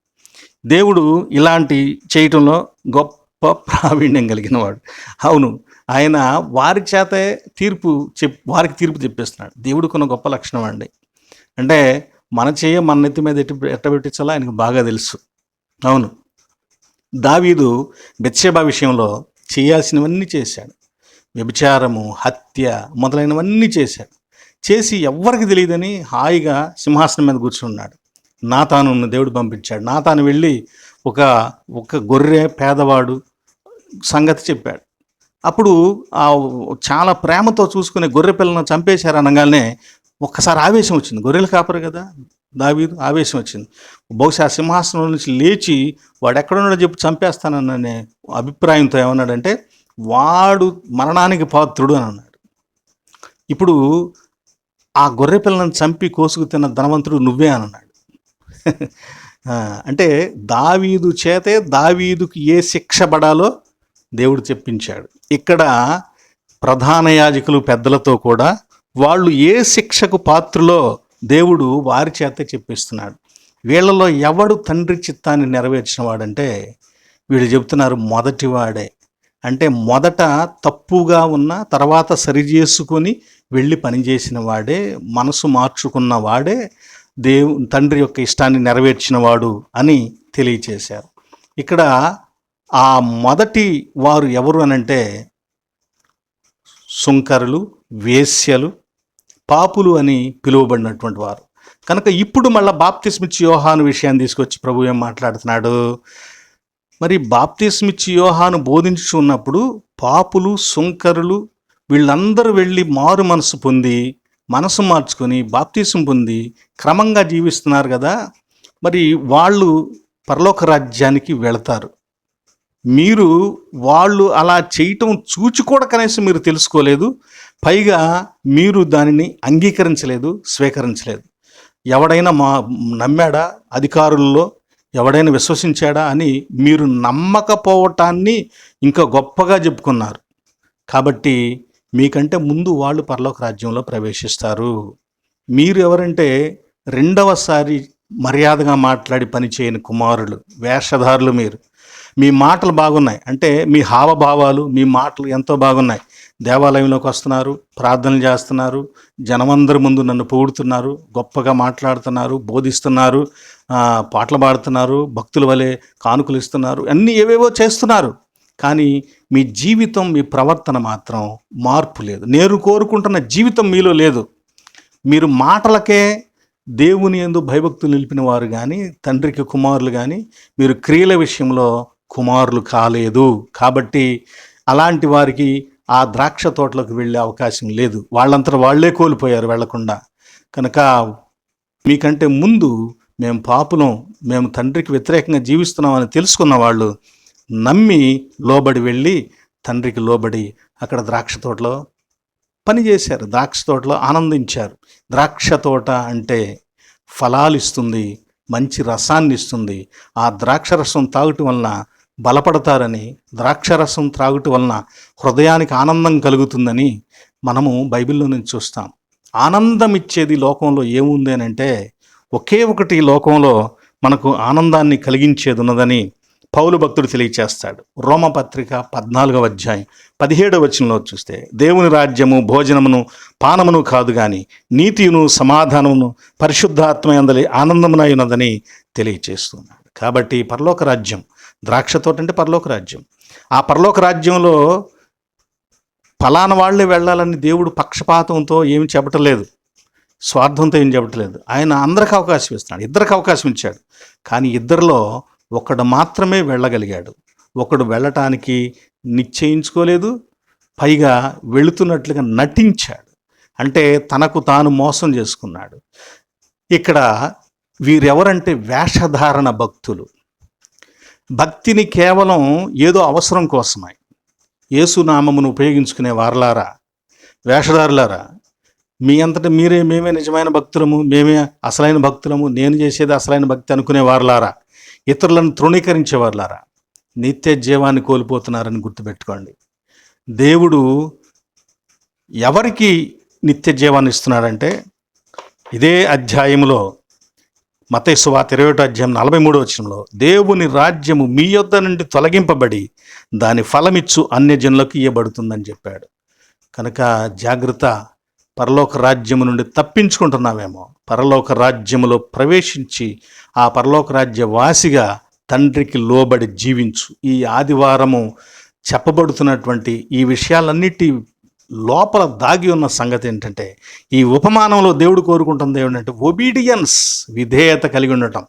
దేవుడు ఇలాంటి చేయటంలో గొప్ప ప్రావీణ్యం కలిగిన వాడు. అవును, ఆయన వారి చేతే వారికి తీర్పు చెప్పేస్తున్నాడు. దేవుడికున్న గొప్ప లక్షణం అండి. అంటే మన నెత్తి మీద ఎట్టబెట్టించాలో ఆయనకు బాగా తెలుసు. అవును, దావీదు బెత్షెబా విషయంలో చేయాల్సినవన్నీ చేశాడు. వ్యభిచారము, హత్య మొదలైనవన్నీ చేశాడు. చేసి ఎవ్వరికి తెలియదని హాయిగా సింహాసనం మీద కూర్చున్నాడు. నాతాను దేవుడు పంపించాడు. నాతాను వెళ్ళి ఒక గొర్రె పేదవాడు సంగతి చెప్పాడు. అప్పుడు చాలా ప్రేమతో చూసుకునే గొర్రె పిల్లను చంపేశారు అనగానే ఒక్కసారి ఆవేశం వచ్చింది. గొర్రెలు కాపరు కదా దావీదు, ఆవేశం వచ్చింది. బహుశా సింహాసనం నుంచి లేచి వాడు ఎక్కడున్నాడో చెప్పి చంపేస్తాననే అభిప్రాయంతో ఏమన్నాడంటే, వాడు మరణానికి పాత్రుడు అని అన్నాడు. ఇప్పుడు ఆ గొర్రె పిల్లను చంపి కోసుకు తిన్న ధనవంతుడు నువ్వే అని అన్నాడు. అంటే దావీదు చేతే దావీదుకి ఏ శిక్ష పడాలో దేవుడు చెప్పించాడు. ఇక్కడ ప్రధాన యాజకులు పెద్దలతో కూడా వాళ్ళు ఏ శిక్షకు పాత్రలో దేవుడు వారి చేతే చెప్పిస్తున్నాడు. వీళ్ళలో ఎవడు తండ్రి చిత్తాన్ని నెరవేర్చిన వాడంటే వీళ్ళు చెబుతున్నారు మొదటివాడే. అంటే మొదట తప్పుగా ఉన్న తర్వాత సరిచేసుకొని వెళ్ళి పనిచేసిన వాడే, మనసు మార్చుకున్న వాడే తండ్రి యొక్క ఇష్టాన్ని నెరవేర్చిన వాడు అని తెలియచేశారు. ఇక్కడ ఆ మొదటి వారు ఎవరు అనంటే సుంకరులు, వేశ్యలు, పాపులు అని పిలువబడినటువంటి వారు. కనుక ఇప్పుడు మళ్ళీ బాప్తిస్మిచ్చి యోహాను విషయాన్ని తీసుకొచ్చి ప్రభు ఏం మాట్లాడుతున్నాడు? మరి బాప్తిస్మిచ్చి యోహాను బోధించుచు ఉన్నప్పుడు పాపులు, సుంకరులు వీళ్ళందరూ వెళ్ళి మారు మనసు పొంది, మనసు మార్చుకొని బాప్తిసం పొంది క్రమంగా జీవిస్తున్నారు కదా, మరి వాళ్ళు పరలోక రాజ్యానికి వెళతారు. మీరు వాళ్ళు అలా చేయటం చూచి కూడా కనీసం మీరు తెలుసుకోలేదు, పైగా మీరు దానిని అంగీకరించలేదు, స్వీకరించలేదు. ఎవడైనా నమ్మాడా? అధికారుల్లో ఎవడైనా విశ్వసించాడా అని మీరు నమ్మకపోవటాన్ని ఇంకా గొప్పగా చెప్పుకున్నారు. కాబట్టి మీకంటే ముందు వాళ్ళు పరలోక రాజ్యంలో ప్రవేశిస్తారు. మీరు ఎవరంటే రెండవసారి మర్యాదగా మాట్లాడి పని చేయని కుమారులు, వేషధారులు. మీ మాటలు బాగున్నాయి అంటే మీ హావభావాలు, మీ మాటలు ఎంతో బాగున్నాయి. దేవాలయంలోకి వస్తున్నారు, ప్రార్థనలు చేస్తున్నారు, జనమందరి ముందు నన్ను పొగుడుతున్నారు, గొప్పగా మాట్లాడుతున్నారు, బోధిస్తున్నారు, పాటలు పాడుతున్నారు, భక్తుల వలె కానుకలు ఇస్తున్నారు, అన్నీ ఏవేవో చేస్తున్నారు. కానీ మీ జీవితం, మీ ప్రవర్తన మాత్రం మార్పు లేదు. నేను కోరుకుంటున్న జీవితం మీలో లేదు. మీరు మాటలకే దేవుని యందు భయభక్తులు నిలిపిన వారు కానీ, తండ్రికి కుమారులు కానీ, మీరు క్రియల విషయంలో కుమారులు కాలేదు. కాబట్టి అలాంటి వారికి ఆ ద్రాక్ష తోటలోకి వెళ్ళే అవకాశం లేదు. వాళ్ళంతా వాళ్లే కోల్పోయారు వెళ్లకుండా. కనుక మీకంటే ముందు మేము పాపులం, మేము తండ్రికి వ్యతిరేకంగా జీవిస్తున్నామని తెలుసుకున్న వాళ్ళు నమ్మి లోబడి వెళ్ళి తండ్రికి లోబడి అక్కడ ద్రాక్ష తోటలో పనిచేశారు, ద్రాక్ష తోటలో ఆనందించారు. ద్రాక్ష తోట అంటే ఫలాలు ఇస్తుంది, మంచి రసాన్ని ఇస్తుంది. ఆ ద్రాక్ష రసం తాగటం వలన బలపడతారని, ద్రాక్షరసం త్రాగుట వలన హృదయానికి ఆనందం కలుగుతుందని మనము బైబిల్లో నుంచి చూస్తాం. ఆనందం ఇచ్చేది లోకంలో ఏముంది అని అంటే ఒకే ఒకటి లోకంలో మనకు ఆనందాన్ని కలిగించేది ఉన్నదని పౌలు భక్తుడు తెలియచేస్తాడు. రోమపత్రిక 14వ అధ్యాయం 17వ వచనంలో చూస్తే, దేవుని రాజ్యము భోజనమును పానమును కాదు గాని నీతియును సమాధానమును పరిశుద్ధాత్మ యందలి ఆనందమునై ఉన్నదని తెలియచేస్తున్నాడు. కాబట్టి పరలోక రాజ్యం, ద్రాక్ష తోట అంటే పరలోక రాజ్యం. ఆ పరలోక రాజ్యంలో ఫలానా వాళ్ళే వెళ్ళాలని దేవుడు పక్షపాతంతో ఏమి చెప్పటలేదు, స్వార్థంతో ఏం చెప్పట్లేదు. ఆయన అందరికి అవకాశం ఇస్తున్నాడు, ఇద్దరికి అవకాశం ఇచ్చాడు. కానీ ఇద్దరిలో ఒకడు మాత్రమే వెళ్ళగలిగాడు. ఒకడు వెళ్ళటానికి నిశ్చయించుకోలేదు, పైగా వెళుతున్నట్లుగా నటించాడు. అంటే తనకు తాను మోసం చేసుకున్నాడు. ఇక్కడ వీరెవరంటే వేషధారణ భక్తులు. భక్తిని కేవలం ఏదో అవసరం కోసమై యేసునామమును ఉపయోగించుకునే వారలారా, వేషధారులారా, మీ అంతటా మీరే మేమే నిజమైన భక్తులము, మేమే అసలైన భక్తులము, నేను చేసేది అసలైన భక్తి అనుకునే వారలారా, ఇతరులను తృణీకరించే వారలారా, నిత్య జీవాన్ని కోల్పోతున్నారని గుర్తుపెట్టుకోండి. దేవుడు ఎవరికి నిత్య జీవాన్ని ఇస్తున్నాడంటే ఇదే అధ్యాయంలో మత్తయి సువార్త 21వ అధ్యాయం 43వ వచనంలో, దేవుని రాజ్యము మీ యొద్ద నుండి తొలగింపబడి దాని ఫలమిచ్చు అన్యజనులకు ఇయ్యబడుతుందని చెప్పాడు. కనుక జాగ్రత్త, పరలోక రాజ్యము నుండి తప్పించుకుంటున్నామేమో. పరలోక రాజ్యములో ప్రవేశించి ఆ పరలోక రాజ్య వాసిగా తండ్రికి లోబడి జీవించు. ఈ ఆదివారము చెప్పబడుతున్నటువంటి ఈ విషయాలన్నిటి లోపల దాగి ఉన్న సంగతి ఏంటంటే, ఈ ఉపమానంలో దేవుడు కోరుకుంటుంది ఏమిటంటే ఒబీడియన్స్, విధేయత కలిగి ఉండటం,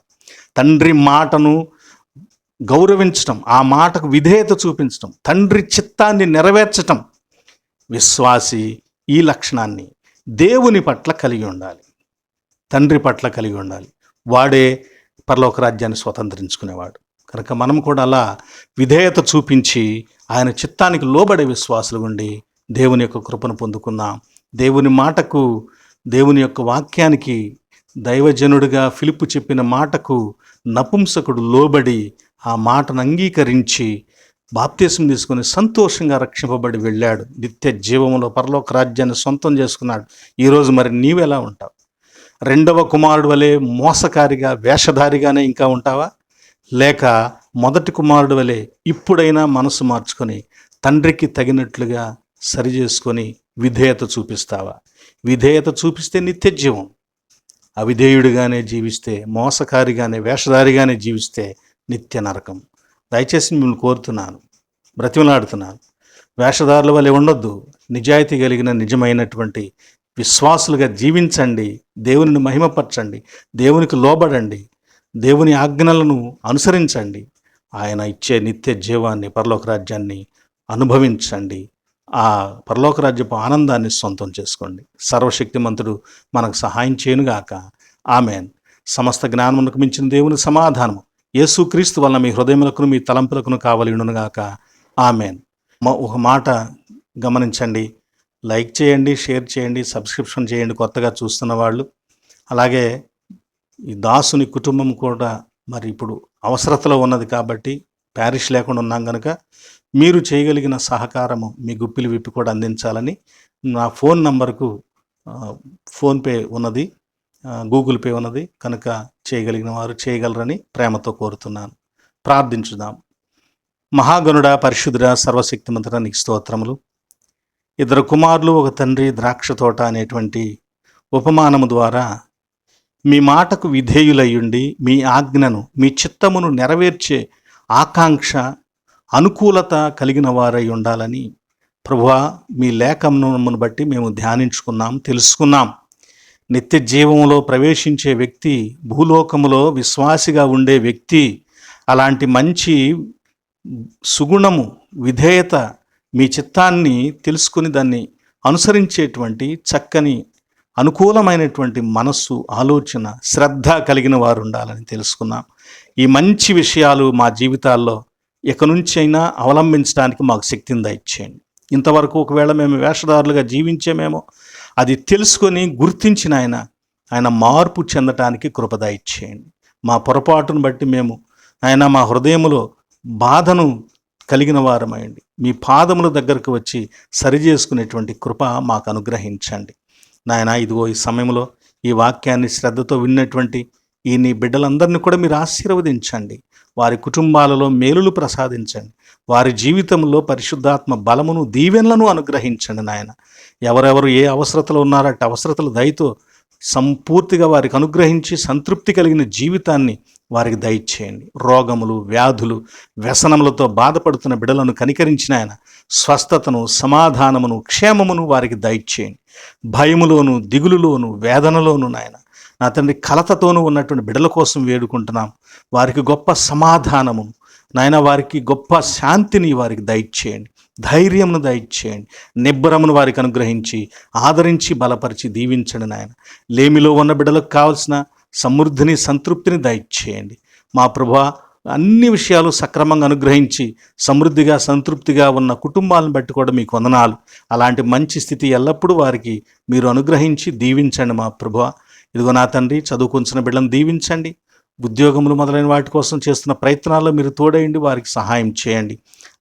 తండ్రి మాటను గౌరవించటం, ఆ మాటకు విధేయత చూపించటం, తండ్రి చిత్తాన్ని నెరవేర్చటం. విశ్వాసి ఈ లక్షణాన్ని దేవుని పట్ల కలిగి ఉండాలి, తండ్రి పట్ల కలిగి ఉండాలి. వాడే పరలోక రాజ్యాన్ని స్వతంత్రించుకునేవాడు. కనుక మనం కూడా అలా విధేయత చూపించి ఆయన చిత్తానికి లోబడే విశ్వాసులు ఉండి దేవుని యొక్క కృపను పొందుకుందాం. దేవుని మాటకు, దేవుని యొక్క వాక్యానికి, దైవజనుడిగా ఫిలిప్పు చెప్పిన మాటకు నపుంసకుడు లోబడి ఆ మాటను అంగీకరించి బాప్తిసం తీసుకుని సంతోషంగా రక్షింపబడి వెళ్ళాడు. నిత్య జీవములో పరలోక రాజ్యాన్ని సొంతం చేసుకున్నాడు. ఈరోజు మరి నీవెలా ఉంటావు? రెండవ కుమారుడు వలె మోసకారిగా, వేషధారిగానే ఇంకా ఉంటావా? లేక మొదటి కుమారుడు వలె ఇప్పుడైనా మనసు మార్చుకొని తండ్రికి తగినట్లుగా సరి చేసుకొని విధేయత చూపిస్తావా? విధేయత చూపిస్తే నిత్య జీవం, అవిధేయుడిగానే జీవిస్తే, మోసకారిగానే, వేషధారిగానే జీవిస్తే నిత్య నరకం. దయచేసి మిమ్మల్ని కోరుతున్నాను, బ్రతిమలాడుతున్నాను, వేషధారుల వలె ఉండొద్దు. నిజాయితీ కలిగిన నిజమైనటువంటి విశ్వాసులుగా జీవించండి, దేవునిని మహిమపరచండి, దేవునికి లోబడండి, దేవుని ఆజ్ఞలను అనుసరించండి. ఆయన ఇచ్చే నిత్య జీవాన్ని, పరలోక రాజ్యాన్ని అనుభవించండి. ఆ పరలోక రాజ్యపు ఆనందాన్ని సొంతం చేసుకోండి. సర్వశక్తిమంతుడు మనకు సహాయం చేయనుగాక. ఆమెన్. సమస్త జ్ఞానమునకు మించిన దేవుని సమాధానము యేసుక్రీస్తు వలన మీ హృదయములకును మీ తలంపులకును కావలియునుగాక. ఆమెన్. ఒక మాట గమనించండి, లైక్ చేయండి, షేర్ చేయండి, సబ్స్క్రిప్షన్ చేయండి కొత్తగా చూస్తున్న వాళ్ళు. అలాగే ఈ దాసుని కుటుంబం కూడా మరి ఇప్పుడు అవసరతలో ఉన్నది కాబట్టి, ప్యారిష్ లేకుండా ఉన్నాం కనుక మీరు చేయగలిగిన సహకారము మీ గుప్పిలి విప్పి కూడా అందించాలని నా ఫోన్ నంబర్కు ఫోన్పే ఉన్నది, గూగుల్ పే ఉన్నది. కనుక చేయగలిగిన వారు చేయగలరని ప్రేమతో కోరుతున్నాను. ప్రార్థించుదాం. మహాగణుడా, పరిశుద్ధుడా, సర్వశక్తిమంతుడా, నీకు స్తోత్రములు. ఇద్దరు కుమారులు ఒక తండ్రి ద్రాక్ష తోట అనేటువంటి ఉపమానము ద్వారా మీ మాటకు విధేయులయ్యుండి మీ ఆజ్ఞను, మీ చిత్తమును నెరవేర్చే ఆకాంక్ష, అనుకూలత కలిగిన వారై ఉండాలని ప్రభువా మీ లేఖనమును బట్టి మేము ధ్యానించుకున్నాం, తెలుసుకున్నాం. నిత్య జీవంలో ప్రవేశించే వ్యక్తి, భూలోకములో విశ్వాసిగా ఉండే వ్యక్తి, అలాంటి మంచి సుగుణము, విధేయత, మీ చిత్తాన్ని తెలుసుకుని దాన్ని అనుసరించేటువంటి చక్కని అనుకూలమైనటువంటి మనస్సు, ఆలోచన, శ్రద్ధ కలిగిన వారు ఉండాలని తెలుసుకున్నాం. ఈ మంచి విషయాలు మా జీవితాల్లో ఇక నుంచి అయినా అవలంబించడానికి మాకు శక్తిని దయచేయండి. ఇంతవరకు ఒకవేళ మేము వేషధారులుగా జీవించేమేమో అది తెలుసుకొని గుర్తించిన ఆయన మార్పు చెందటానికి కృప దయచేయండి. మా పొరపాటును బట్టి మేము మా హృదయములో బాధను కలిగిన వారమైంది. మీ పాదముల దగ్గరకు వచ్చి సరిచేసుకునేటువంటి కృప మాకు అనుగ్రహించండి. ఇదిగో ఈ సమయంలో ఈ వాక్యాన్ని శ్రద్ధతో విన్నటువంటి ఈ నీ బిడ్డలందరినీ కూడా మీరు ఆశీర్వదించండి. వారి కుటుంబాలలో మేలులు ప్రసాదించండి. వారి జీవితంలో పరిశుద్ధాత్మ బలమును, దీవెనలను అనుగ్రహించండి. ఎవరెవరు ఏ అవసరతలు ఉన్నారో అట్టి అవసరతలు దయతో సంపూర్తిగా వారికి అనుగ్రహించి సంతృప్తి కలిగిన జీవితాన్ని వారికి దయచేయండి. రోగములు, వ్యాధులు, వ్యసనములతో బాధపడుతున్న బిడ్డలను కనికరించిన స్వస్థతను, సమాధానమును, క్షేమమును వారికి దయచేయండి. భయములోను, దిగులులోను, వేదనలోను నా తండ్రి కలతతోనూ ఉన్నటువంటి బిడ్డల కోసం వేడుకుంటున్నాం. వారికి గొప్ప సమాధానము వారికి గొప్ప శాంతిని వారికి దయచేయండి. ధైర్యమును దయచేయండి. నిబ్బరమును వారికి అనుగ్రహించి ఆదరించి బలపరిచి దీవించండి. లేమిలో ఉన్న బిడ్డలకు కావలసిన సమృద్ధిని, సంతృప్తిని దయచేయండి. మా ప్రభువా, అన్ని విషయాలు సక్రమంగా అనుగ్రహించి సమృద్ధిగా, సంతృప్తిగా ఉన్న కుటుంబాలను బట్టి కూడా మీకు వందనాలు. అలాంటి మంచి స్థితి ఎల్లప్పుడూ వారికి మీరు అనుగ్రహించి దీవించండి. మా ప్రభువా, ఇదిగో నా తండ్రి, చదువుకొంచిన బిడ్డలను దీవించండి. ఉద్యోగములు మొదలైన వాటి కోసం చేస్తున్న ప్రయత్నాల్లో మీరు తోడయండి, వారికి సహాయం చేయండి.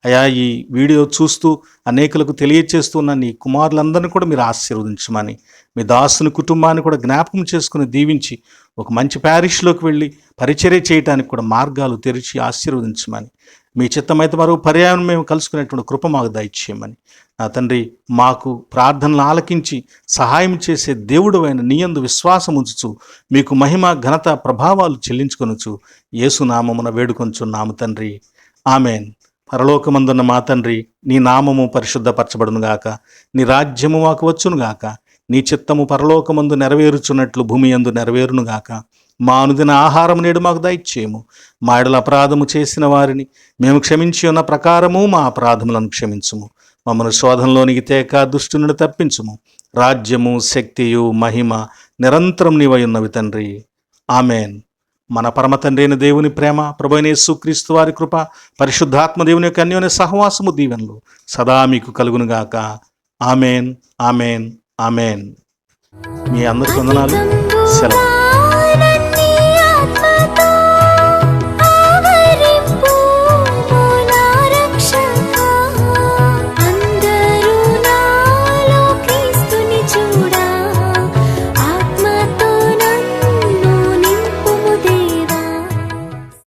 అయా, ఈ వీడియో చూస్తూ అనేకులకు తెలియచేస్తున్న నీ కుమారులందరినీ కూడా మీరు ఆశీర్వదించమని, మీ దాసుని కుటుంబాన్ని కూడా జ్ఞాపకం చేసుకుని దీవించి ఒక మంచి ప్యారిష్లోకి వెళ్ళి పరిచర్య చేయడానికి కూడా మార్గాలు తెరిచి ఆశీర్వదించమని, మీ చిత్తమైతే మరో పర్యాయం మేము కలుసుకునేటువంటి కృప మాకు దయచేయమని, నా తండ్రి, మాకు ప్రార్థనలు ఆలకించి సహాయం చేసే దేవుడు అయిన నీ యందు విశ్వాసం ఉంచుచు మీకు మహిమ, ఘనత, ప్రభావాలు చెల్లించుకొనుచు యేసు నామమున వేడుకొంచున్నాము తండ్రి. ఆమెన్. పరలోకమందున్న మా తండ్రి, నీ నామము పరిశుద్ధపరచబడునుగాక, నీ రాజ్యము మాకు వచ్చునుగాక, నీ చిత్తము పరలోకమందు నెరవేరుచున్నట్లు భూమి యందు నెరవేరునుగాక. మా అనుదిన ఆహారం నేడు మాకు దయచేయము. మా ఎడల అపరాధము చేసిన వారిని మేము క్షమించి ఉన్న ప్రకారము మా అపరాధములను క్షమించుము. మమ్మల్ని శోధనలోనికి తేక దుష్టు నుండి తప్పించుము. రాజ్యము, శక్తియు, మహిమ నిరంతరం నీవై ఉన్నవి తండ్రి. ఆమెన్. మన పరమ తండ్రి అయిన దేవుని ప్రేమ, ప్రభువైన యేసుక్రీస్తు వారి కృప, పరిశుద్ధాత్మ దేవుని యొక్క అన్యోన్య సహవాసము, దీవెనలు సదా మీకు కలుగునుగాక. Amen, amen, amen. మీ అందరికి వందనాలు. సెలవు.